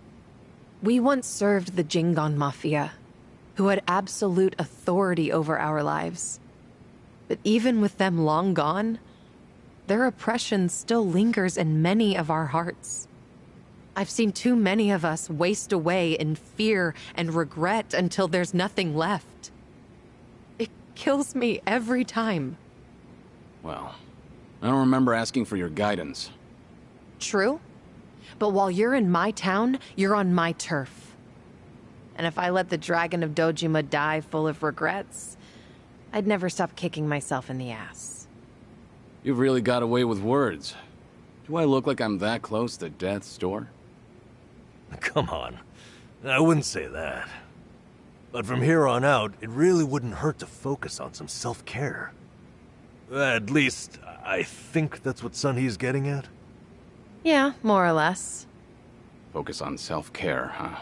we once served the Jingon Mafia, who had absolute authority over our lives. But even with them long gone, their oppression still lingers in many of our hearts. I've seen too many of us waste away in fear and regret until there's nothing left. It kills me every time. Well, I don't remember asking for your guidance. True. But while you're in my town, you're on my turf. And if I let the Dragon of Dojima die full of regrets, I'd never stop kicking myself in the ass. You've really got away with words. Do I look like I'm that close to death's door? Come on. I wouldn't say that. But from here on out, it really wouldn't hurt to focus on some self-care. At least, I think that's what Sunhee's getting at. Yeah, more or less. Focus on self-care, huh?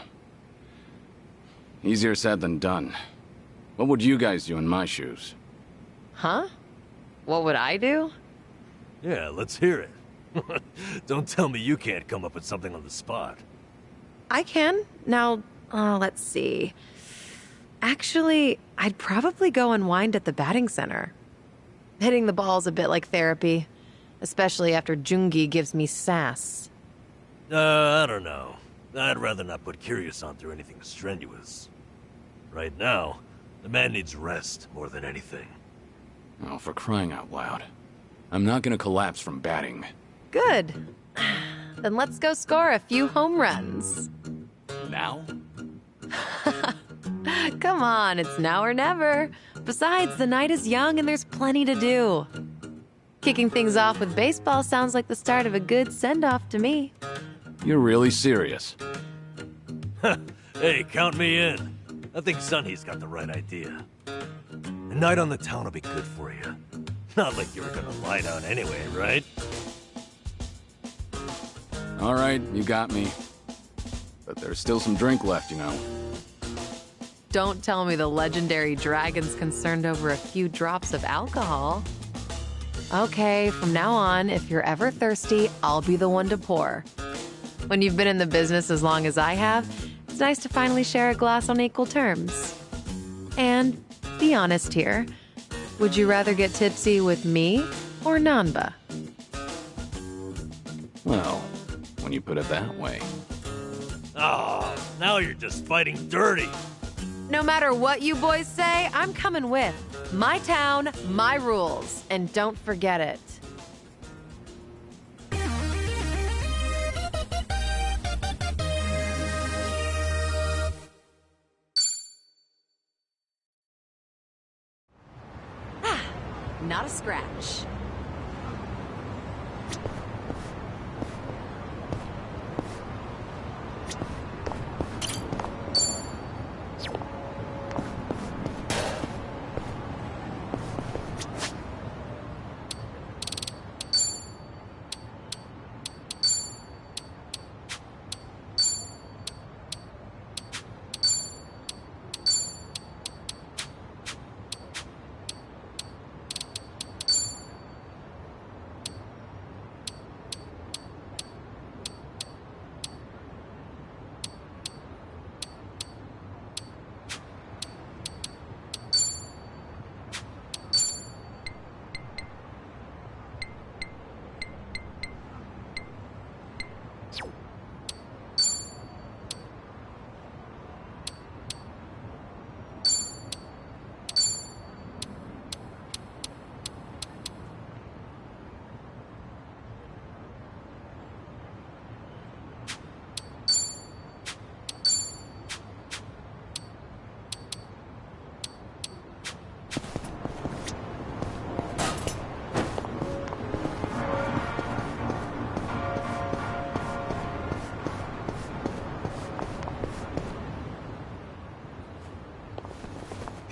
Easier said than done. What would you guys do in my shoes? Huh? What would I do? Yeah, let's hear it. Don't tell me you can't come up with something on the spot. I can. Now, let's see. Actually, I'd probably go unwind at the batting center. Hitting the ball's a bit like therapy, especially after Jungi gives me sass. I don't know. I'd rather not put Kiryu-san through anything strenuous. Right now, the man needs rest more than anything. Oh, for crying out loud. I'm not gonna collapse from batting. Good. Then let's go score a few home runs. Now? Come on, it's now or never. Besides, the night is young and there's plenty to do. Kicking things off with baseball sounds like the start of a good send-off to me. You're really serious? Hey, count me in. I think Sunny's got the right idea. A night on the town will be good for you. Not like you were gonna lie down anyway, right? All right, you got me. But there's still some drink left, you know. Don't tell me the legendary dragon's concerned over a few drops of alcohol. Okay, from now on, if you're ever thirsty, I'll be the one to pour. When you've been in the business as long as I have, it's nice to finally share a glass on equal terms. And be honest here, would you rather get tipsy with me or Nanba? Well, when you put it that way. Oh, now you're just fighting dirty. No matter what you boys say, I'm coming with. My town, my rules, and don't forget it. Not a scratch.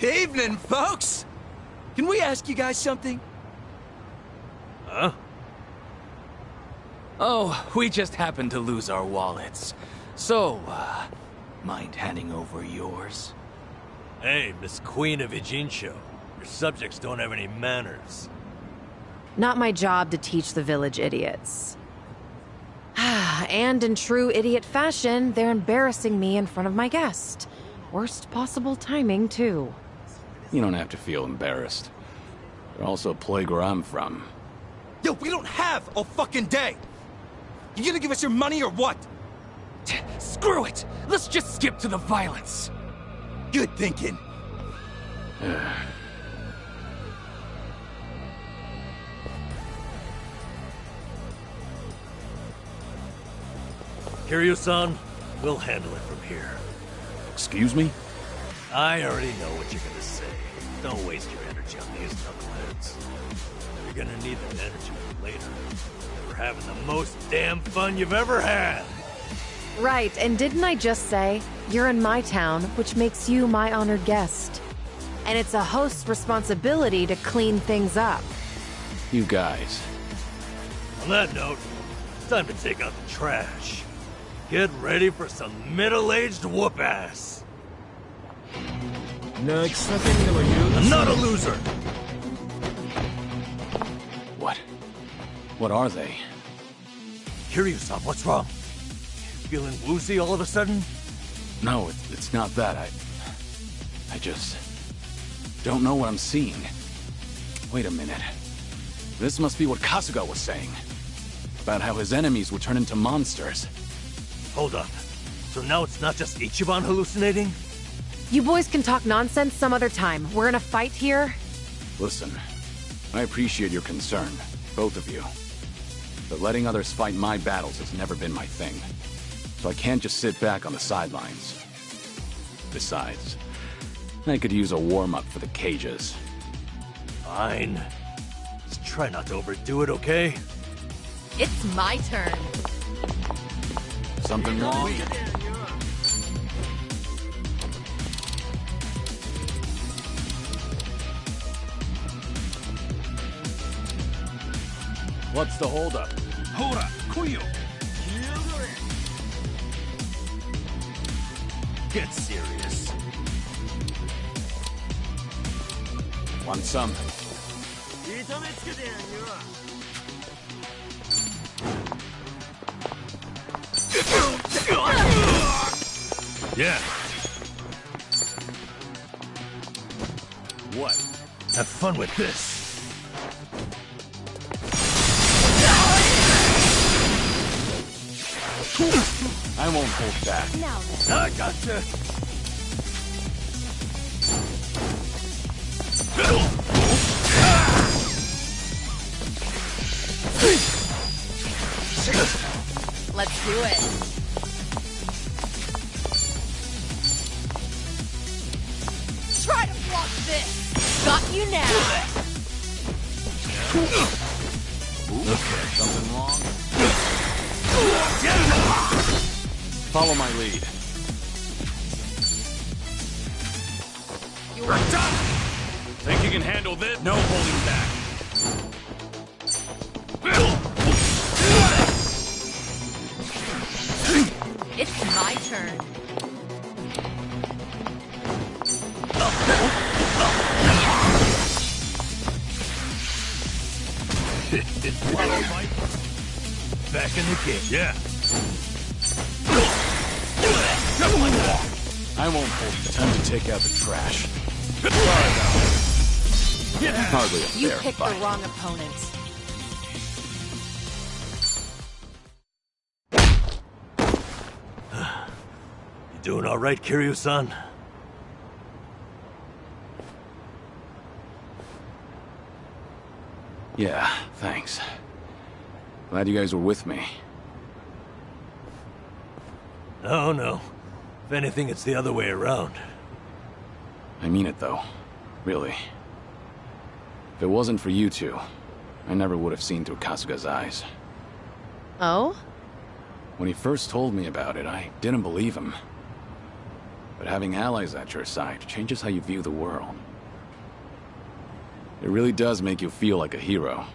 Evening, folks! Can we ask you guys something? Huh? Oh, we just happened to lose our wallets. So, mind handing over yours? Hey, Miss Queen of Ijincho. Your subjects don't have any manners. Not my job to teach the village idiots. And in true idiot fashion, they're embarrassing me in front of my guest. Worst possible timing, too. You don't have to feel embarrassed. They're also plague where I'm from. Yo, we don't have a fucking day! You gonna give us your money or what? Screw it! Let's just skip to the violence. Good thinking. Kiryu-san, we'll handle it from here. Excuse me? I already know what you're gonna say. Don't waste your energy on these knuckleheads. You're gonna need that energy later. We're having the most damn fun you've ever had! Right, and didn't I just say, you're in my town, which makes you my honored guest. And it's a host's responsibility to clean things up. You guys. On that note, it's time to take out the trash. Get ready for some middle-aged whoop-ass. I'm not a loser! What? What are they? Kiryu-san, what's wrong? Feeling woozy all of a sudden? No, it's not that. I just don't know what I'm seeing. Wait a minute. This must be what Kasuga was saying. About how his enemies would turn into monsters. Hold up. So now it's not just Ichiban hallucinating? You boys can talk nonsense some other time. We're in a fight here. Listen, I appreciate your concern, both of you. But letting others fight my battles has never been my thing. So I can't just sit back on the sidelines. Besides, I could use a warm-up for the cages. Fine. Just try not to overdo it, okay? It's my turn. Something wrong? What's the holdup? Hora, Kuyo. Get serious. Want some? Yeah. What? Have fun with this. I won't hold back. I gotcha. Let's do it. Try to block this. Got you now. Okay, something wrong? Follow my lead. You're done. Think you can handle this? No holding back. It's my turn. Back in the game. Yeah. I won't hold you. Time to take out the trash. Hardly a You fair picked fight. the wrong opponent. You doing all right, Kiryu-san? Yeah, thanks. Glad you guys were with me. No. If anything, it's the other way around. I mean it, though. Really. If it wasn't for you two, I never would have seen through Kasuga's eyes. Oh? When he first told me about it, I didn't believe him. But having allies at your side changes how you view the world. It really does make you feel like a hero.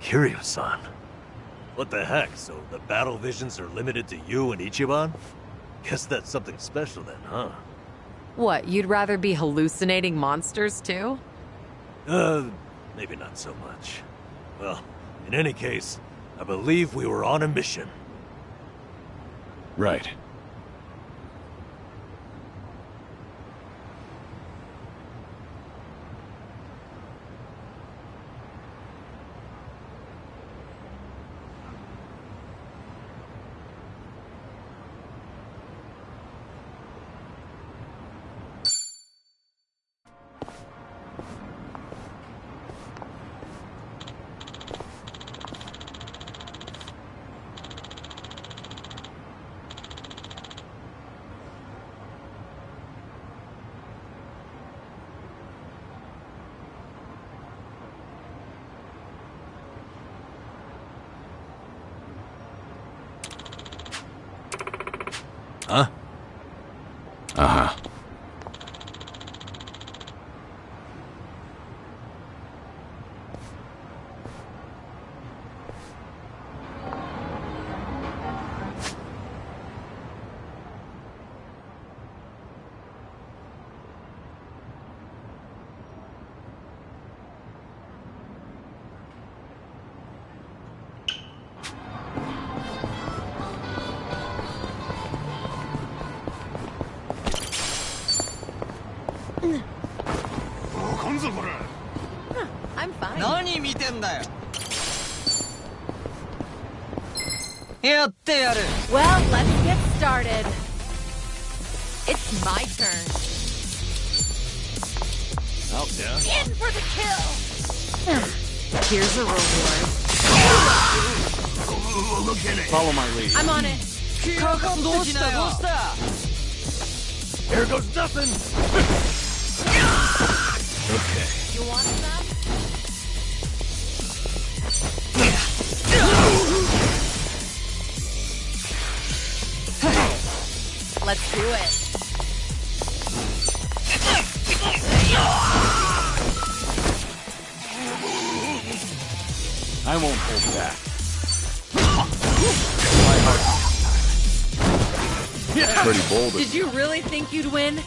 Kiryu-san? What the heck? So the battle visions are limited to you and Ichiban? Guess that's something special then, huh? What, you'd rather be hallucinating monsters too? Maybe not so much. Well, in any case, I believe we were on a mission. Right. I'm fine. 何見てんだよ。やってやる。 Well, let's get started. It's my turn. Oh, yeah? In for the kill! Here's a reward. Look at it. Follow my lead. I'm on it. Here goes nothing. Okay. You want some? Let's do it. I won't hold back. Pretty bold. Did you really think you'd win?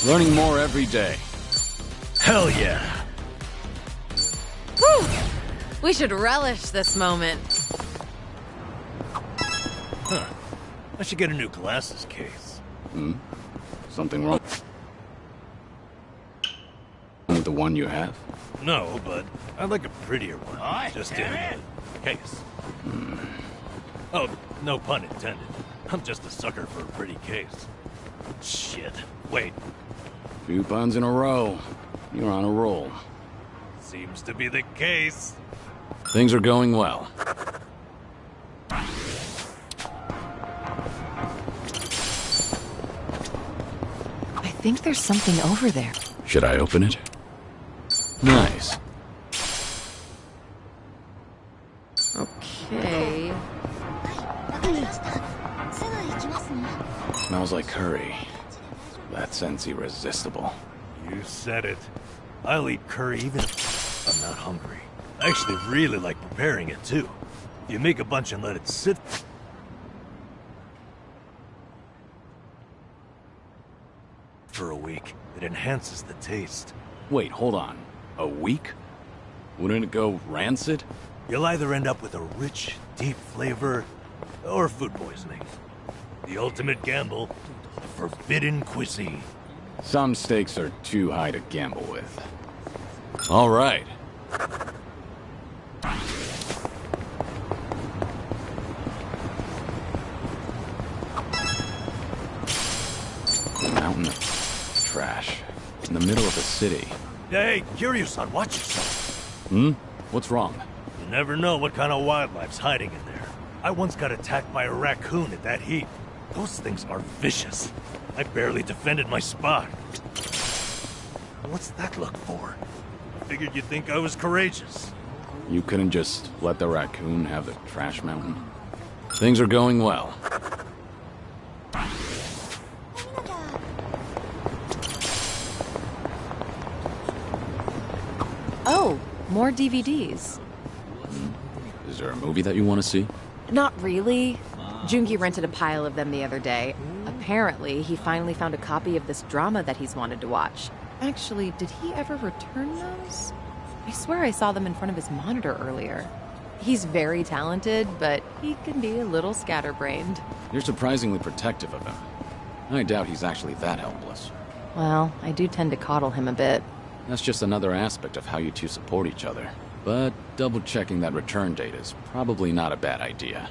Learning more every day. Hell yeah. Whew. We should relish this moment. Huh. I should get a new glasses case. Hmm? Something wrong with the one you have? No, but I'd like a prettier one. Just in the case. Oh, no pun intended. I'm just a sucker for a pretty case. Shit. Wait. Few puns in a row. You're on a roll. Seems to be the case. Things are going well. I think there's something over there. Should I open it? Nice. Okay. Smells like curry. That scent's irresistible. You said it. I'll eat curry even if I'm not hungry. I actually really like preparing it too. You make a bunch and let it sit for a week. It enhances the taste. Wait, hold on. A week? Wouldn't it go rancid? You'll either end up with a rich, deep flavor, or food poisoning. The ultimate gamble, forbidden cuisine. Some stakes are too high to gamble with. All right. A mountain of trash in the middle of the city. Hey, Kiryu-san, watch yourself. Hmm? What's wrong? You never know what kind of wildlife's hiding in there. I once got attacked by a raccoon at that heap. Those things are vicious. I barely defended my spot. What's that look for? Figured you'd think I was courageous. You couldn't just let the raccoon have the trash mountain? Things are going well. Oh, more DVDs. Is there a movie that you want to see? Not really. Jungi rented a pile of them the other day. Apparently, he finally found a copy of this drama that he's wanted to watch. Actually, did he ever return those? I swear I saw them in front of his monitor earlier. He's very talented, but he can be a little scatterbrained. You're surprisingly protective of him. I doubt he's actually that helpless. Well, I do tend to coddle him a bit. That's just another aspect of how you two support each other. But double-checking that return date is probably not a bad idea.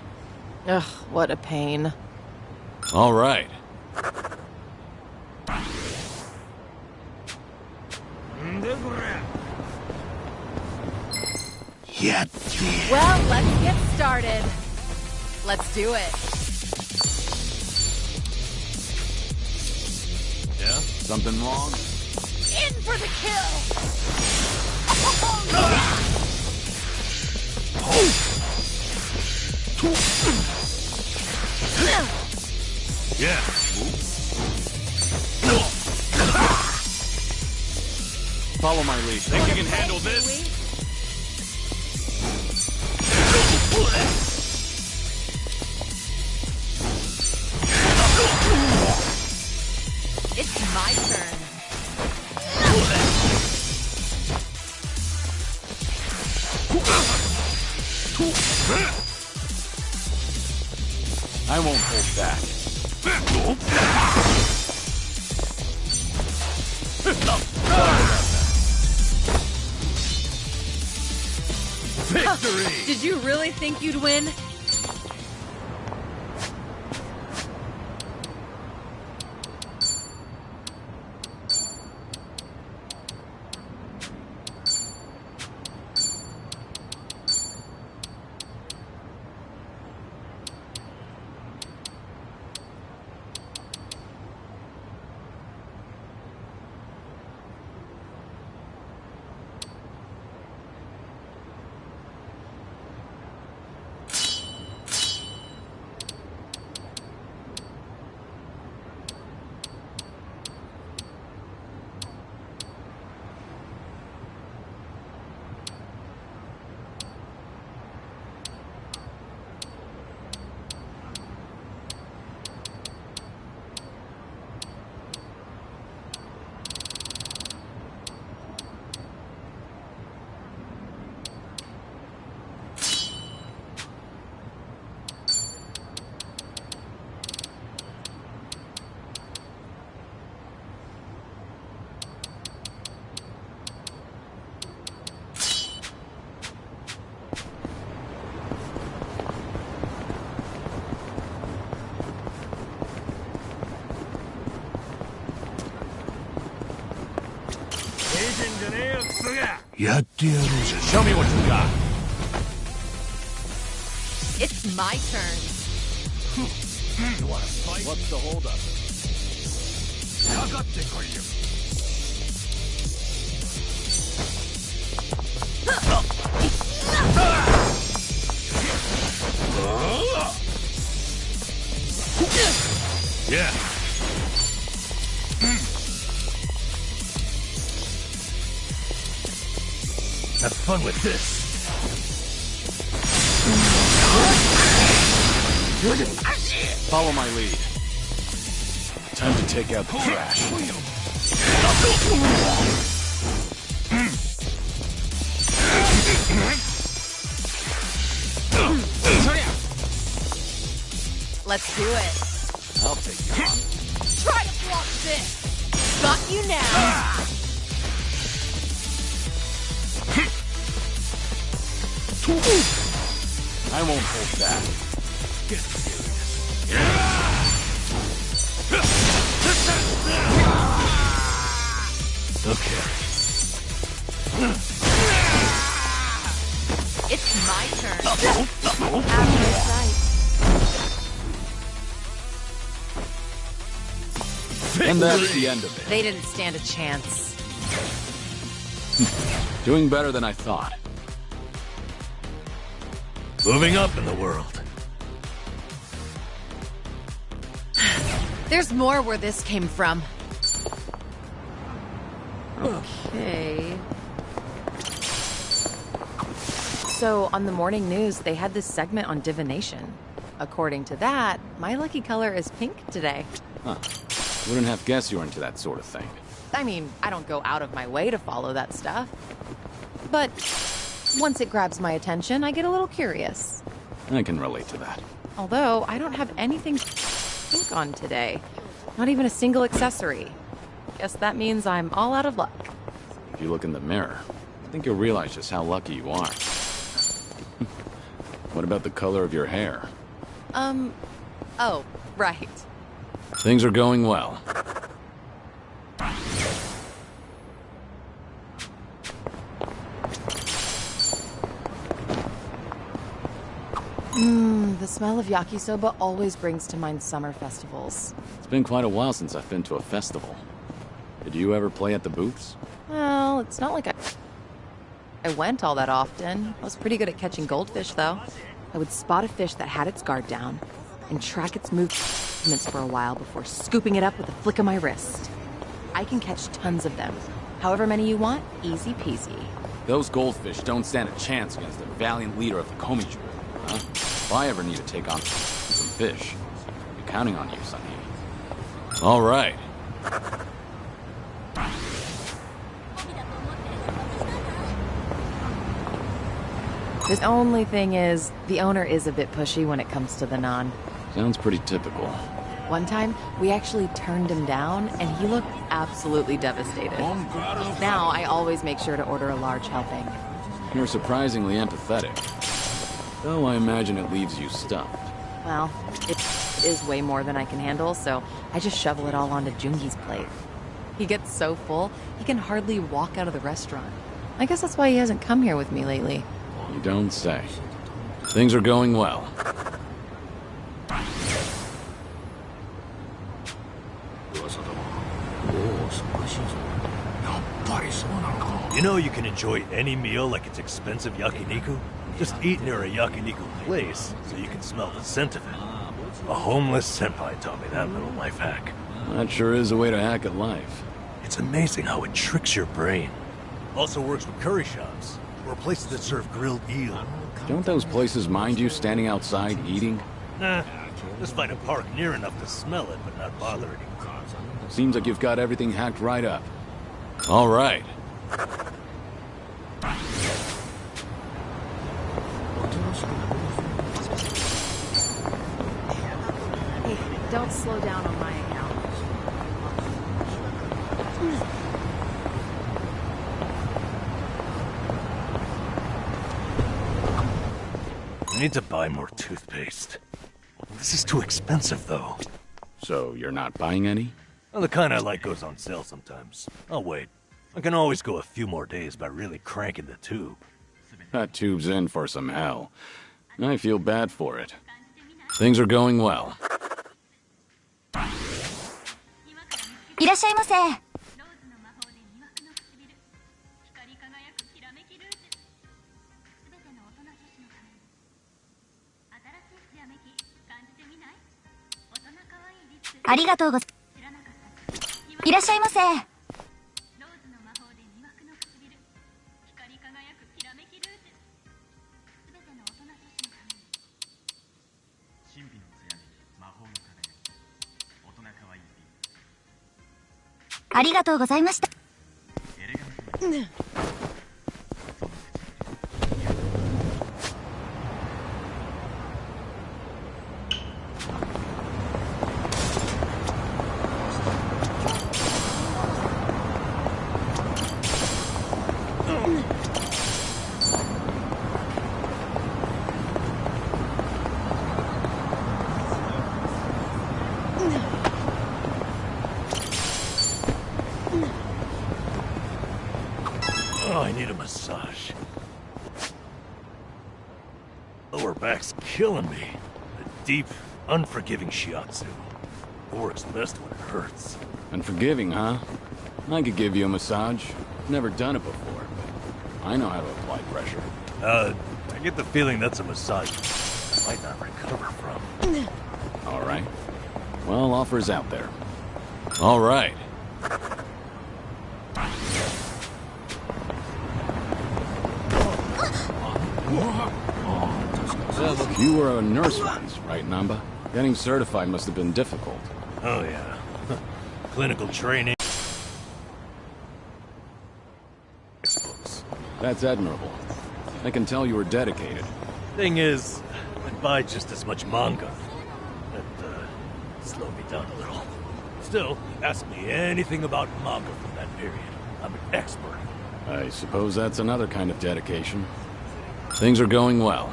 Ugh, what a pain. All right. Yeah. Well, let's get started. Let's do it. Yeah? Something wrong? In for the kill! Yeah. Follow my lead. Think you can handle this? It's my turn. I won't hold back. victory! Did you really think you'd win? Show me what you got. It's my turn. You wanna fight? What's the holdup? Yeah. Have fun with this. Follow my lead. Time to take out the trash. Let's do it. I'll take you on. Try to block this. Got you now. I won't hold back. Get serious. Okay. It's my turn. After sight. And that's the end of it. They didn't stand a chance. Doing better than I thought. Moving up in the world. There's more where this came from. Okay. So, on the morning news, they had this segment on divination. According to that, my lucky color is pink today. Huh. Wouldn't have guessed you were into that sort of thing. I mean, I don't go out of my way to follow that stuff. But once it grabs my attention, I get a little curious. I can relate to that. Although, I don't have anything pink on today. Not even a single accessory. Guess that means I'm all out of luck. If you look in the mirror, I think you'll realize just how lucky you are. What about the color of your hair? Oh, right. Things are going well. The smell of yakisoba always brings to mind summer festivals. It's been quite a while since I've been to a festival. Did you ever play at the booths? Well, it's not like I went all that often. I was pretty good at catching goldfish, though. I would spot a fish that had its guard down and track its movements for a while before scooping it up with a flick of my wrist. I can catch tons of them. However many you want, easy peasy. Those goldfish don't stand a chance against the valiant leader of the Komiju. Huh? If I ever need to take on some fish, I'm counting on you, Sonny. All right. The only thing is, the owner is a bit pushy when it comes to the naan. Sounds pretty typical. One time, we actually turned him down, and he looked absolutely devastated. Now, I always make sure to order a large helping. You're surprisingly empathetic. Though I imagine it leaves you stuffed. Well, it is way more than I can handle, so I just shovel it all onto Jungi's plate. He gets so full, he can hardly walk out of the restaurant. I guess that's why he hasn't come here with me lately. You don't say. Things are going well. You know you can enjoy any meal like it's expensive yakiniku? Just eat near a yakiniku place so you can smell the scent of it. A homeless senpai taught me that little life hack. That sure is a way to hack at life. It's amazing how it tricks your brain. Also works with curry shops, or places that serve grilled eel. Don't those places mind you standing outside eating? Nah, just find a park near enough to smell it, but not bother anyone. Seems like you've got everything hacked right up. All right. Hey, don't slow down on my account. I need to buy more toothpaste. This is too expensive, though. So you're not buying any? Well, the kind I like goes on sale sometimes. I'll wait. I can always go a few more days by really cranking the tube. That tube's in for some hell. I feel bad for it. Things are going well. いらっしゃいませ。ありがとうございます。いらっしゃいませ。ありがとうございました。Oh, I need a massage. Lower back's killing me. A deep, unforgiving shiatsu. It works best when it hurts. Unforgiving, huh? I could give you a massage. Never done it before, but I know how to apply pressure. I get the feeling that's a massage I might not recover from. All right. Well, offers out there. All right. You were a nurse once, right, Namba? Getting certified must have been difficult. Oh, yeah. Clinical training. That's admirable. I can tell you were dedicated. Thing is, I buy just as much manga. That, slowed me down a little. Still, ask me anything about manga from that period. I'm an expert. I suppose that's another kind of dedication. Things are going well.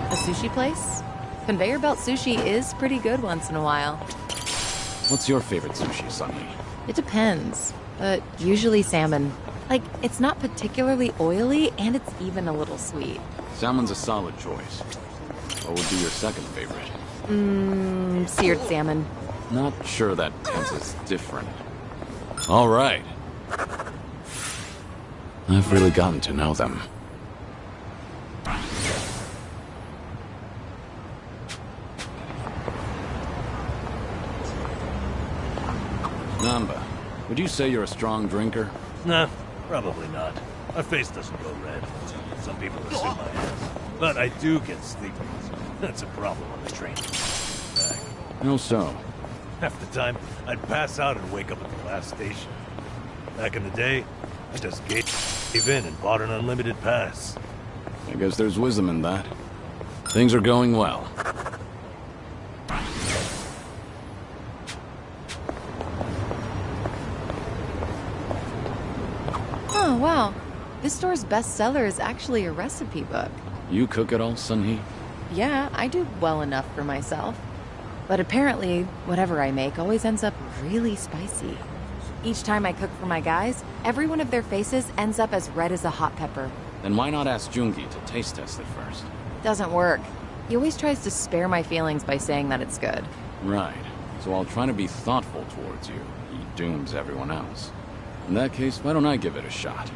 A sushi place? Conveyor belt sushi is pretty good once in a while. What's your favorite sushi, Sunny? It depends, but usually salmon. Like, it's not particularly oily, and it's even a little sweet. Salmon's a solid choice. What would be your second favorite? Seared salmon. Not sure that tense is different. All right. I've really gotten to know them. Namba, would you say you're a strong drinker? Nah, probably not. My face doesn't go red. Some people assume I am. But I do get sleepy. That's a problem on the train. How so? Half the time, I'd pass out and wake up at the last station. Back in the day, I just gave in and bought an unlimited pass. I guess there's wisdom in that. Things are going well. Oh, wow. This store's bestseller is actually a recipe book. You cook it all, Sun-Hee? Yeah, I do well enough for myself. But apparently, whatever I make always ends up really spicy. Each time I cook for my guys, every one of their faces ends up as red as a hot pepper. Then why not ask Jungi to taste test it first? Doesn't work. He always tries to spare my feelings by saying that it's good. Right. So while trying to be thoughtful towards you, he dooms everyone else. In that case, why don't I give it a shot?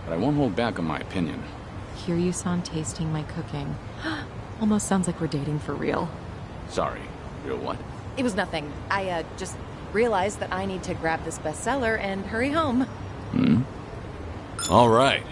But I won't hold back on my opinion. Kiryu-san tasting my cooking. Almost sounds like we're dating for real. Sorry. Real what? It was nothing. I, just realized that I need to grab this bestseller and hurry home. Hmm? All right.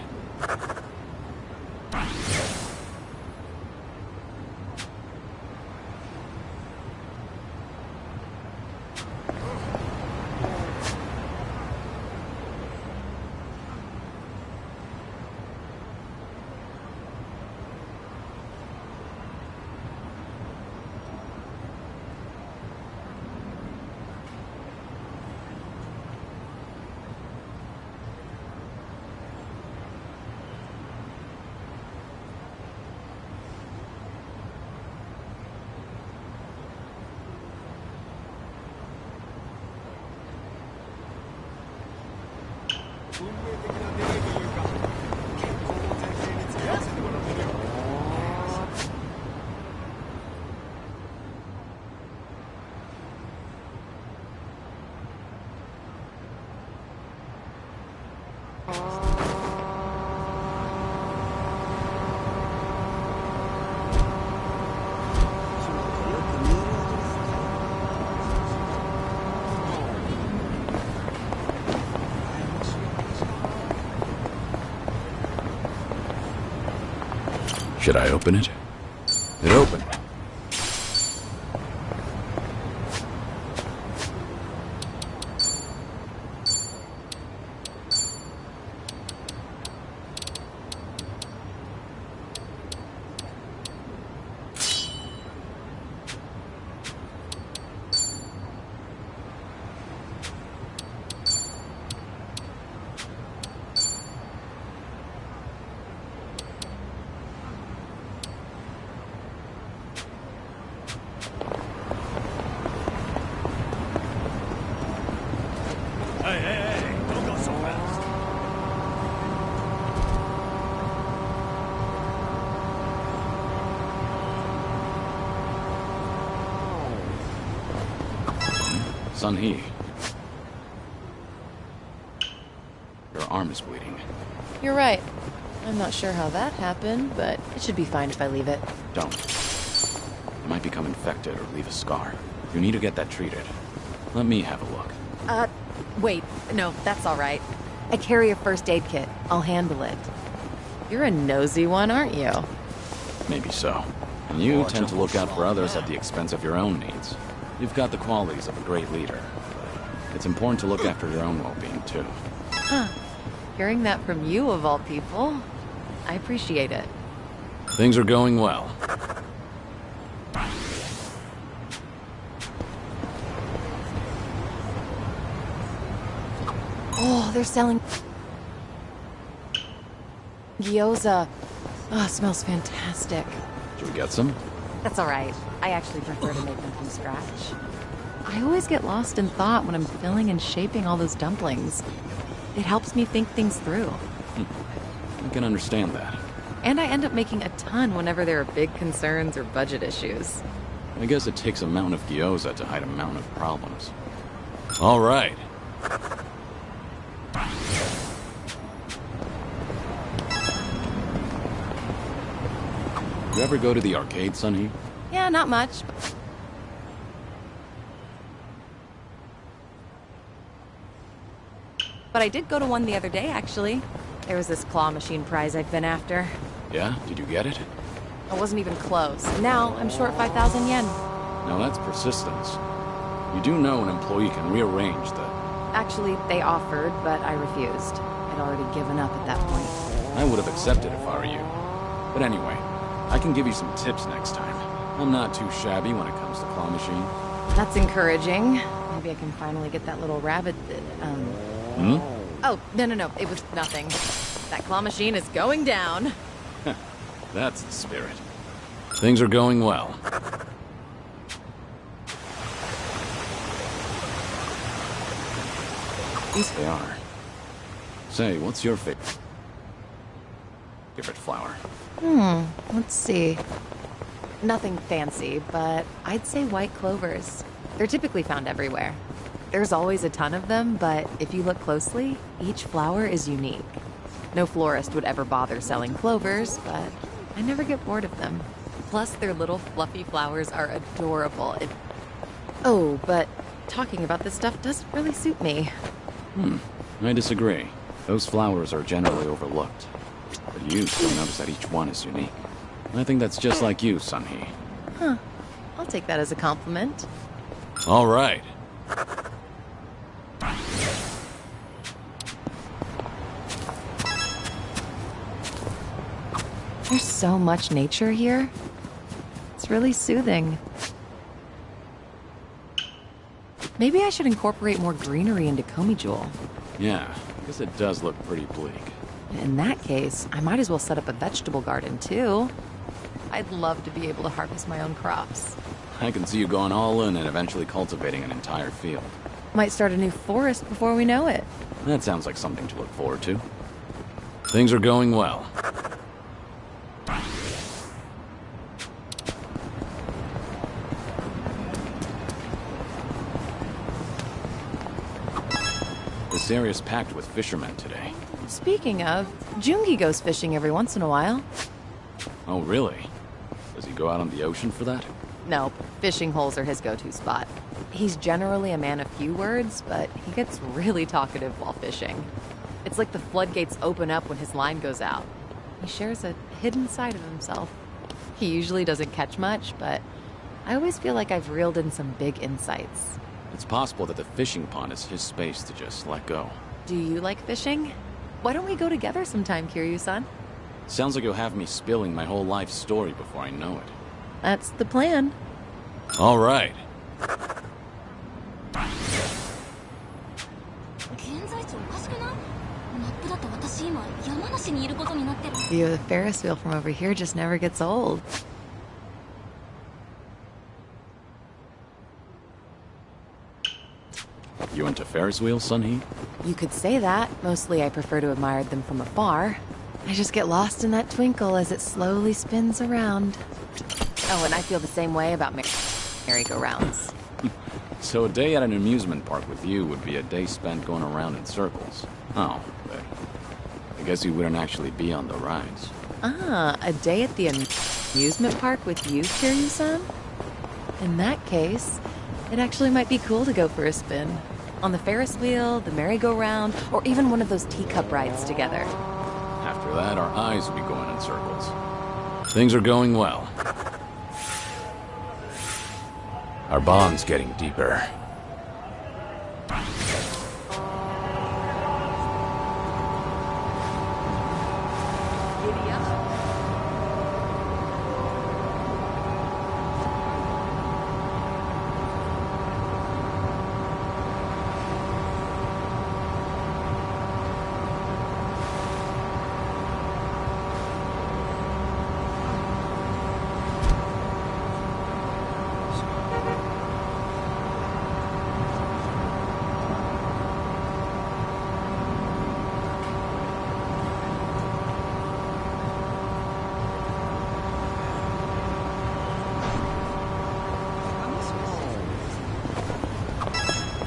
Should I open it? It opened. Sun-Hee. Your arm is bleeding. You're right. I'm not sure how that happened, but it should be fine if I leave it. Don't. It might become infected or leave a scar. You need to get that treated. Let me have a look. Wait. No, that's all right. I carry a first aid kit. I'll handle it. You're a nosy one, aren't you? Maybe so. And you tend to look out for others at the expense of your own needs. You've got the qualities of a great leader. It's important to look after your own well-being, too. Huh. Hearing that from you, of all people, I appreciate it. Things are going well. Oh, they're selling gyoza. Oh, it smells fantastic. Should we get some? That's all right. I actually prefer to make them from scratch. I always get lost in thought when I'm filling and shaping all those dumplings. It helps me think things through. I can understand that. And I end up making a ton whenever there are big concerns or budget issues. I guess it takes a mountain of gyoza to hide a mountain of problems. All right. You ever go to the arcade, Sun-Hee? Yeah, not much. But I did go to one the other day, actually. There was this claw machine prize I've been after. Yeah? Did you get it? I wasn't even close. Now I'm short 5,000 yen. Now that's persistence. You do know an employee can rearrange the... Actually, they offered, but I refused. I'd already given up at that point. I would have accepted if I were you. But anyway, I can give you some tips next time. I'm not too shabby when it comes to claw machine. That's encouraging. Maybe I can finally get that little rabbit Hmm? Oh, no. It was nothing. That claw machine is going down. That's the spirit. Things are going well. They are. Say, what's your favorite flower? Let's see. Nothing fancy, but I'd say white clovers. They're typically found everywhere. There's always a ton of them, but if you look closely, each flower is unique. No florist would ever bother selling clovers, but I never get bored of them. Plus, their little fluffy flowers are adorable. Oh, but talking about this stuff doesn't really suit me. I disagree. Those flowers are generally overlooked. But you still notice that each one is unique. I think that's just like you, Sunhee. Huh. I'll take that as a compliment. All right. There's so much nature here. It's really soothing. Maybe I should incorporate more greenery into Komijul. Yeah, I guess it does look pretty bleak. In that case, I might as well set up a vegetable garden, too. I'd love to be able to harvest my own crops. I can see you going all in and eventually cultivating an entire field. Might start a new forest before we know it. That sounds like something to look forward to. Things are going well. This area's packed with fishermen today. Speaking of, Jungi goes fishing every once in a while. Oh, really? Does he go out on the ocean for that? No, fishing holes are his go-to spot. He's generally a man of few words, but he gets really talkative while fishing. It's like the floodgates open up when his line goes out. He shares a hidden side of himself. He usually doesn't catch much, but I always feel like I've reeled in some big insights. It's possible that the fishing pond is his space to just let go. Do you like fishing? Why don't we go together sometime, Kiryu-san? Sounds like you'll have me spilling my whole life story before I know it. That's the plan. All right. View of the Ferris wheel from over here just never gets old. You into Ferris wheels, Sunhee? You could say that. Mostly I prefer to admire them from afar. I just get lost in that twinkle as it slowly spins around. Oh, and I feel the same way about merry-go-rounds. So a day at an amusement park with you would be a day spent going around in circles. Oh, but I guess you wouldn't actually be on the rides. Ah, a day at the amusement park with you, Kiryu-san? In that case, it actually might be cool to go for a spin. On the Ferris wheel, the merry-go-round, or even one of those teacup rides together. After that, our eyes will be going in circles. Things are going well. Our bond's getting deeper.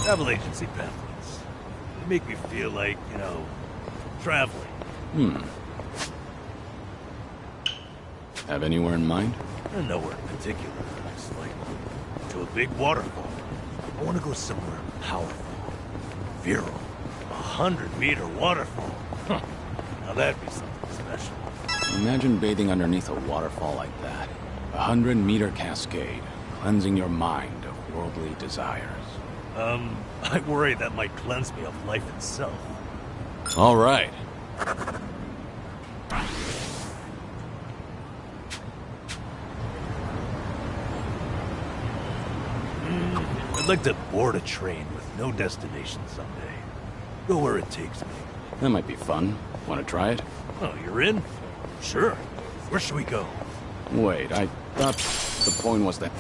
Travel agency pamphlets. They make me feel like, traveling. Have anywhere in mind? Nowhere in particular. Just like to a big waterfall. I want to go somewhere powerful, virile. 100-meter waterfall. Huh. Now that'd be something special. Imagine bathing underneath a waterfall like that. 100-meter cascade, cleansing your mind of worldly desires. I worry that might cleanse me of life itself. All right. I'd like to board a train with no destination someday. Go where it takes me. That might be fun. Want to try it? Oh, you're in? Sure. Where should we go? Wait, I thought the point was that...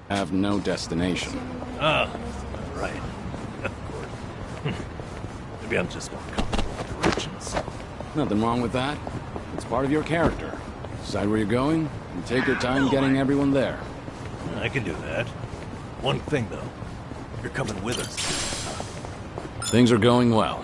have no destination. Ah, right. Of course. Maybe I'm just more comfortable with directions. Nothing wrong with that. It's part of your character. Decide where you're going, and take your time getting everyone there. I can do that. One thing, though. You're coming with us. Things are going well.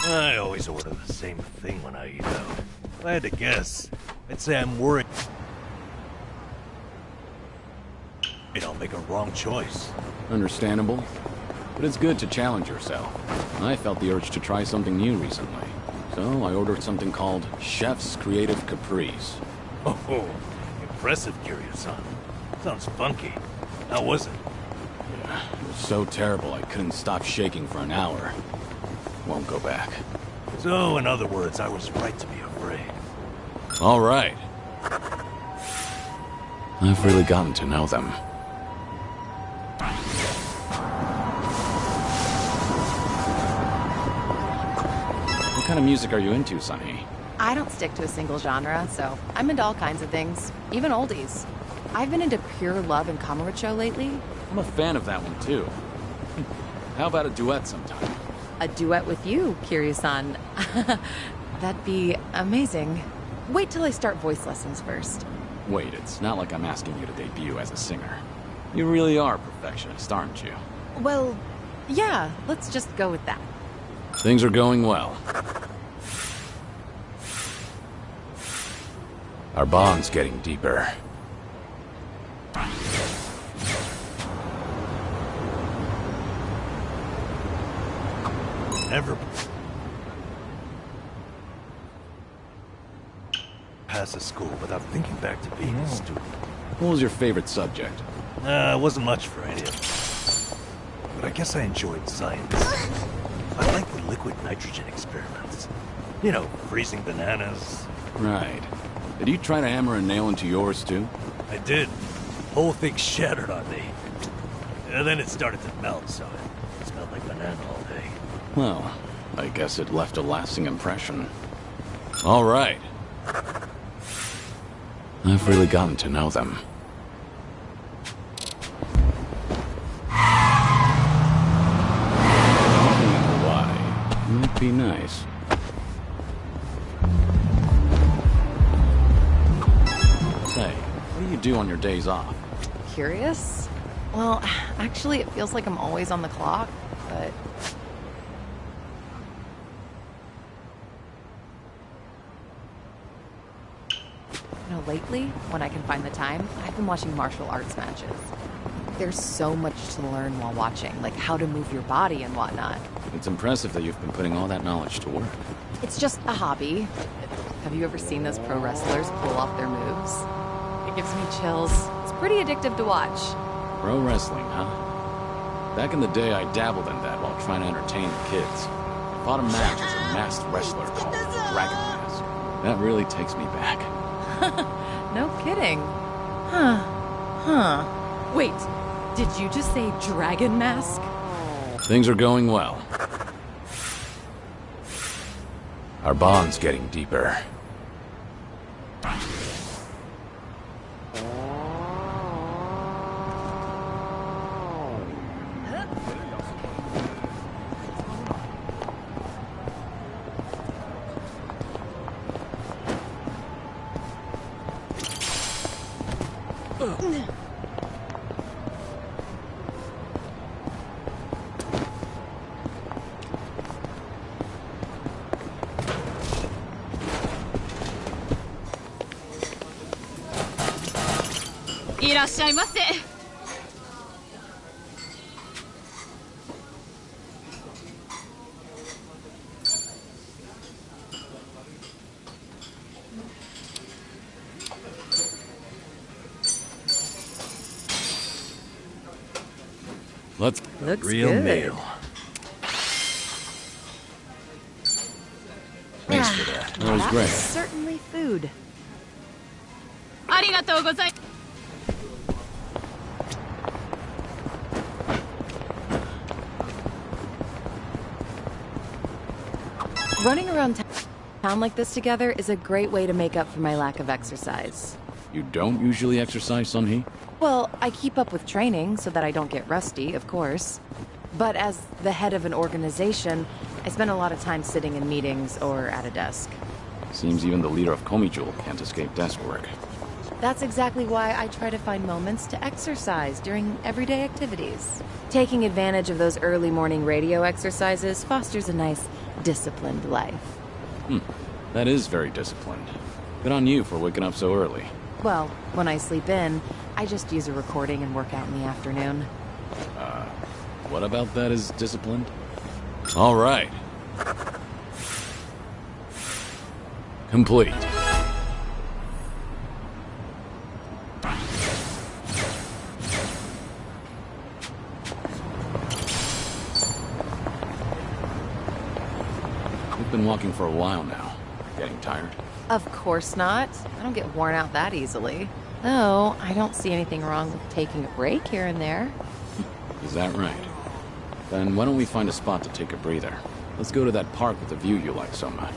I always order the same thing when I eat out. If I had to guess, I'd say I'm worried I'll make a wrong choice. Understandable. But it's good to challenge yourself. I felt the urge to try something new recently. So I ordered something called Chef's Creative Caprice. Oh, impressive, Kiryu-san. Sounds funky. How was it? It was so terrible I couldn't stop shaking for an hour. Won't go back. So, in other words, I was right to be afraid. All right. I've really gotten to know them. What kind of music are you into, Sunny? I don't stick to a single genre, so I'm into all kinds of things, even oldies. I've been into Pure Love and Kamurocho lately. I'm a fan of that one, too. How about a duet sometime? A duet with you, Kiryu-san. That'd be amazing. Wait till I start voice lessons first. Wait, it's not like I'm asking you to debut as a singer. You really are a perfectionist, aren't you? Well, yeah, let's just go with that. Things are going well. Our bond's getting deeper. Never pass a school without thinking back to being a student. What was your favorite subject? It wasn't much for any of them. But I guess I enjoyed science. I like the liquid nitrogen experiments. You know, freezing bananas. Right. Did you try to hammer a nail into yours, too? I did. Whole thing shattered on me. And then it started to melt, so it smelled like banana all day. Well, I guess it left a lasting impression. All right. I've really gotten to know them. Hawaii might be nice. Say, what do you do on your days off? Curious? Well, actually, it feels like I'm always on the clock, but... You know, lately, when I can find the time, I've been watching martial arts matches. There's so much to learn while watching, like how to move your body and whatnot. It's impressive that you've been putting all that knowledge to work. It's just a hobby. Have you ever seen those pro wrestlers pull off their moves? It gives me chills. It's pretty addictive to watch. Pro wrestling, huh? Back in the day, I dabbled in that while trying to entertain the kids. I fought a match as a masked wrestler called Dragon Mask. That really takes me back. No kidding. Huh. Wait, did you just say Dragon Mask? Things are going well. Our bond's getting deeper. Let's... Looks Real good. meal. Thanks for that. That was That great. was certainly food. Running around town like this together is a great way to make up for my lack of exercise. You don't usually exercise, Sun-Hee? Well, I keep up with training so that I don't get rusty, of course. But as the head of an organization, I spend a lot of time sitting in meetings or at a desk. Seems even the leader of Komijul can't escape desk work. That's exactly why I try to find moments to exercise during everyday activities. Taking advantage of those early morning radio exercises fosters a nice, disciplined life. That is very disciplined. Good on you for waking up so early. Well, when I sleep in, I just use a recording and work out in the afternoon. What about that is disciplined? All right. Complete. We've been walking for a while now. Getting tired? Of course not. I don't get worn out that easily. Though, I don't see anything wrong with taking a break here and there. Is that right? Then why don't we find a spot to take a breather? Let's go to that park with the view you like so much.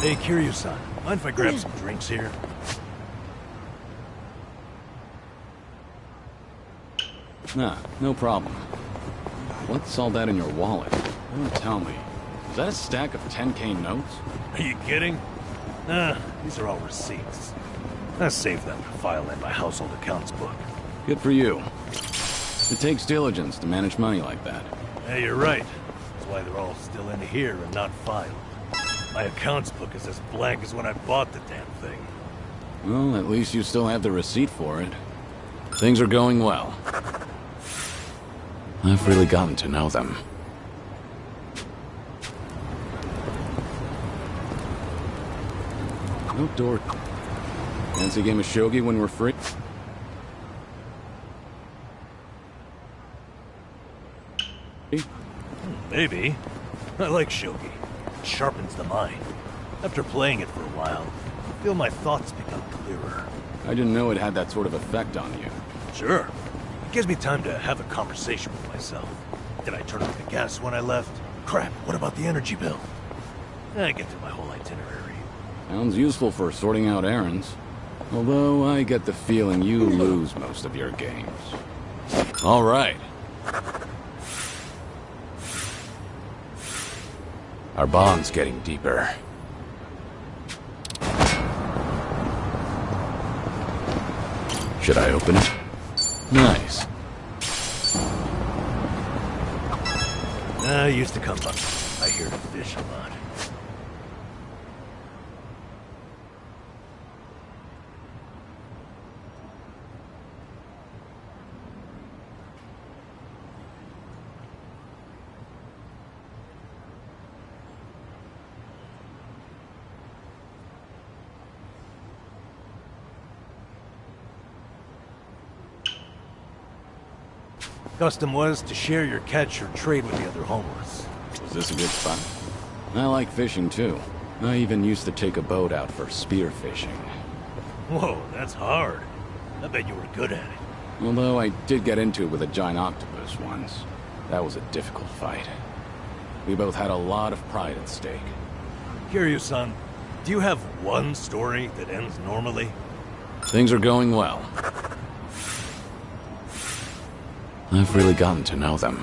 Hey, Kiryu-san, mind if I grab some drinks here? Nah, no problem. What's all that in your wallet? Don't tell me. Is that a stack of 10K notes? Are you kidding? Nah, these are all receipts. I saved them to file in my household accounts book. Good for you. It takes diligence to manage money like that. Yeah, you're right. That's why they're all still in here and not filed. My accounts book is as blank as when I bought the damn thing. Well, at least you still have the receipt for it. Things are going well. I've really gotten to know them. Outdoor. Fancy a game of shogi when we're free? Maybe. I like shogi. It sharpens the mind. After playing it for a while, I feel my thoughts become clearer. I didn't know it had that sort of effect on you. Sure. It gives me time to have a conversation with myself. Did I turn off the gas when I left? Crap, what about the energy bill? I get through my whole itinerary. Sounds useful for sorting out errands. Although I get the feeling you lose most of your games. All right. Our bond's getting deeper. Should I open it? Nice. I used to come up. I hear the fish a lot. Custom was to share your catch or trade with the other homeless. Was this a good spot? I like fishing too. I even used to take a boat out for spear fishing. Whoa, that's hard. I bet you were good at it. Although I did get into it with a giant octopus once. That was a difficult fight. We both had a lot of pride at stake. Kiryu-san, do you have one story that ends normally? Things are going well. I've really gotten to know them.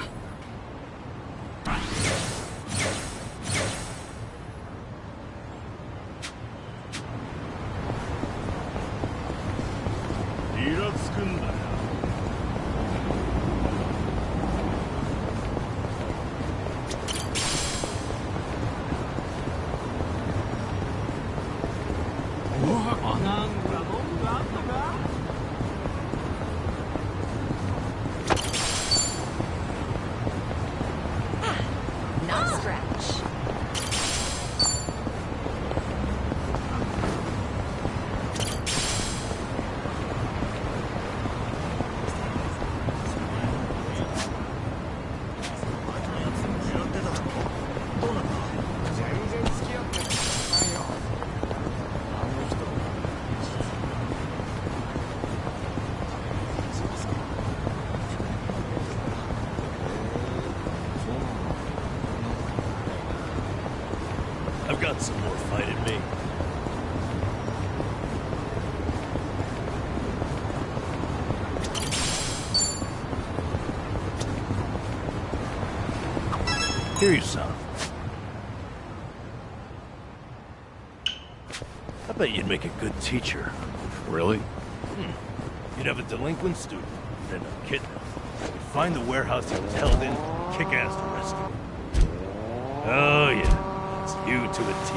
I've got some more fight in me. Kiryu-san. I bet you'd make a good teacher. Really? You'd have a delinquent student, then a kidnap. You'd find the warehouse he was held in, kick ass to rescue. Oh yeah, it's you to a T.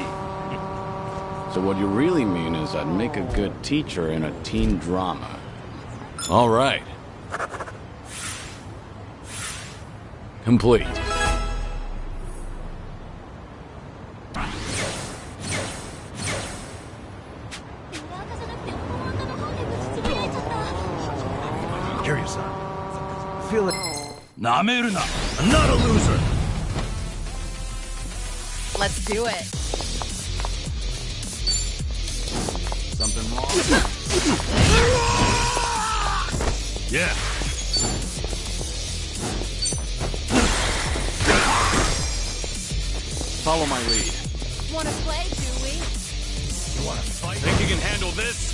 So what you really mean is I'd make a good teacher in a teen drama. All right. Complete. Kiryu-san, I feel like... I'm not a loser! Let's do it. Something wrong? Yeah. Follow my lead. Wanna play, do we? You wanna fight? Think you can handle this?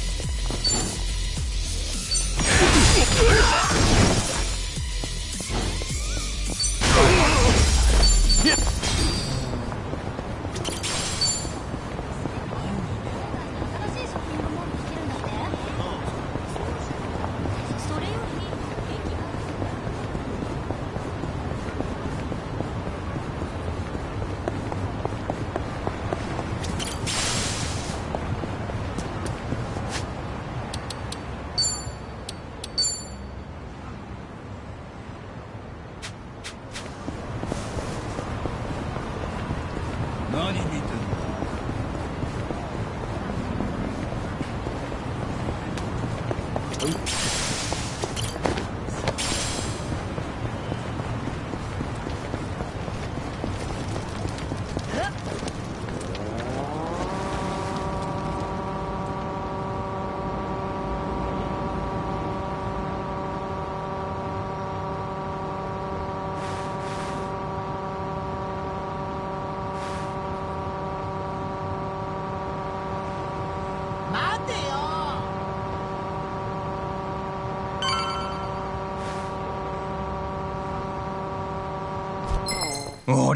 Well,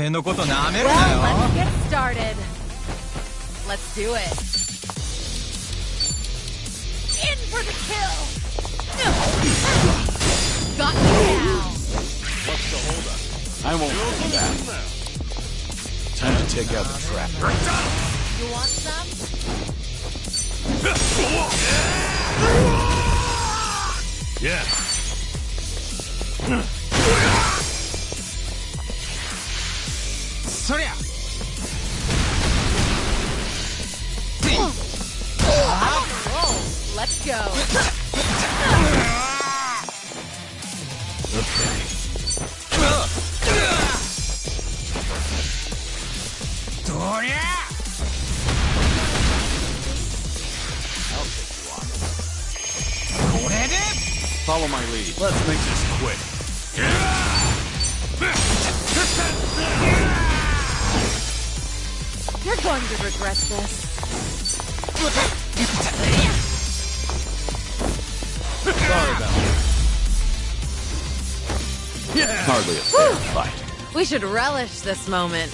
let's get started. Let's do it. In for the kill! Got you now! What's the holdup? I won't hold that. Time to take out the trap. You want some? Yeah. Let's go. Follow my lead. Let's make this quick. You're going to regret this. Sorry about that. Hardly a fair fight. We should relish this moment.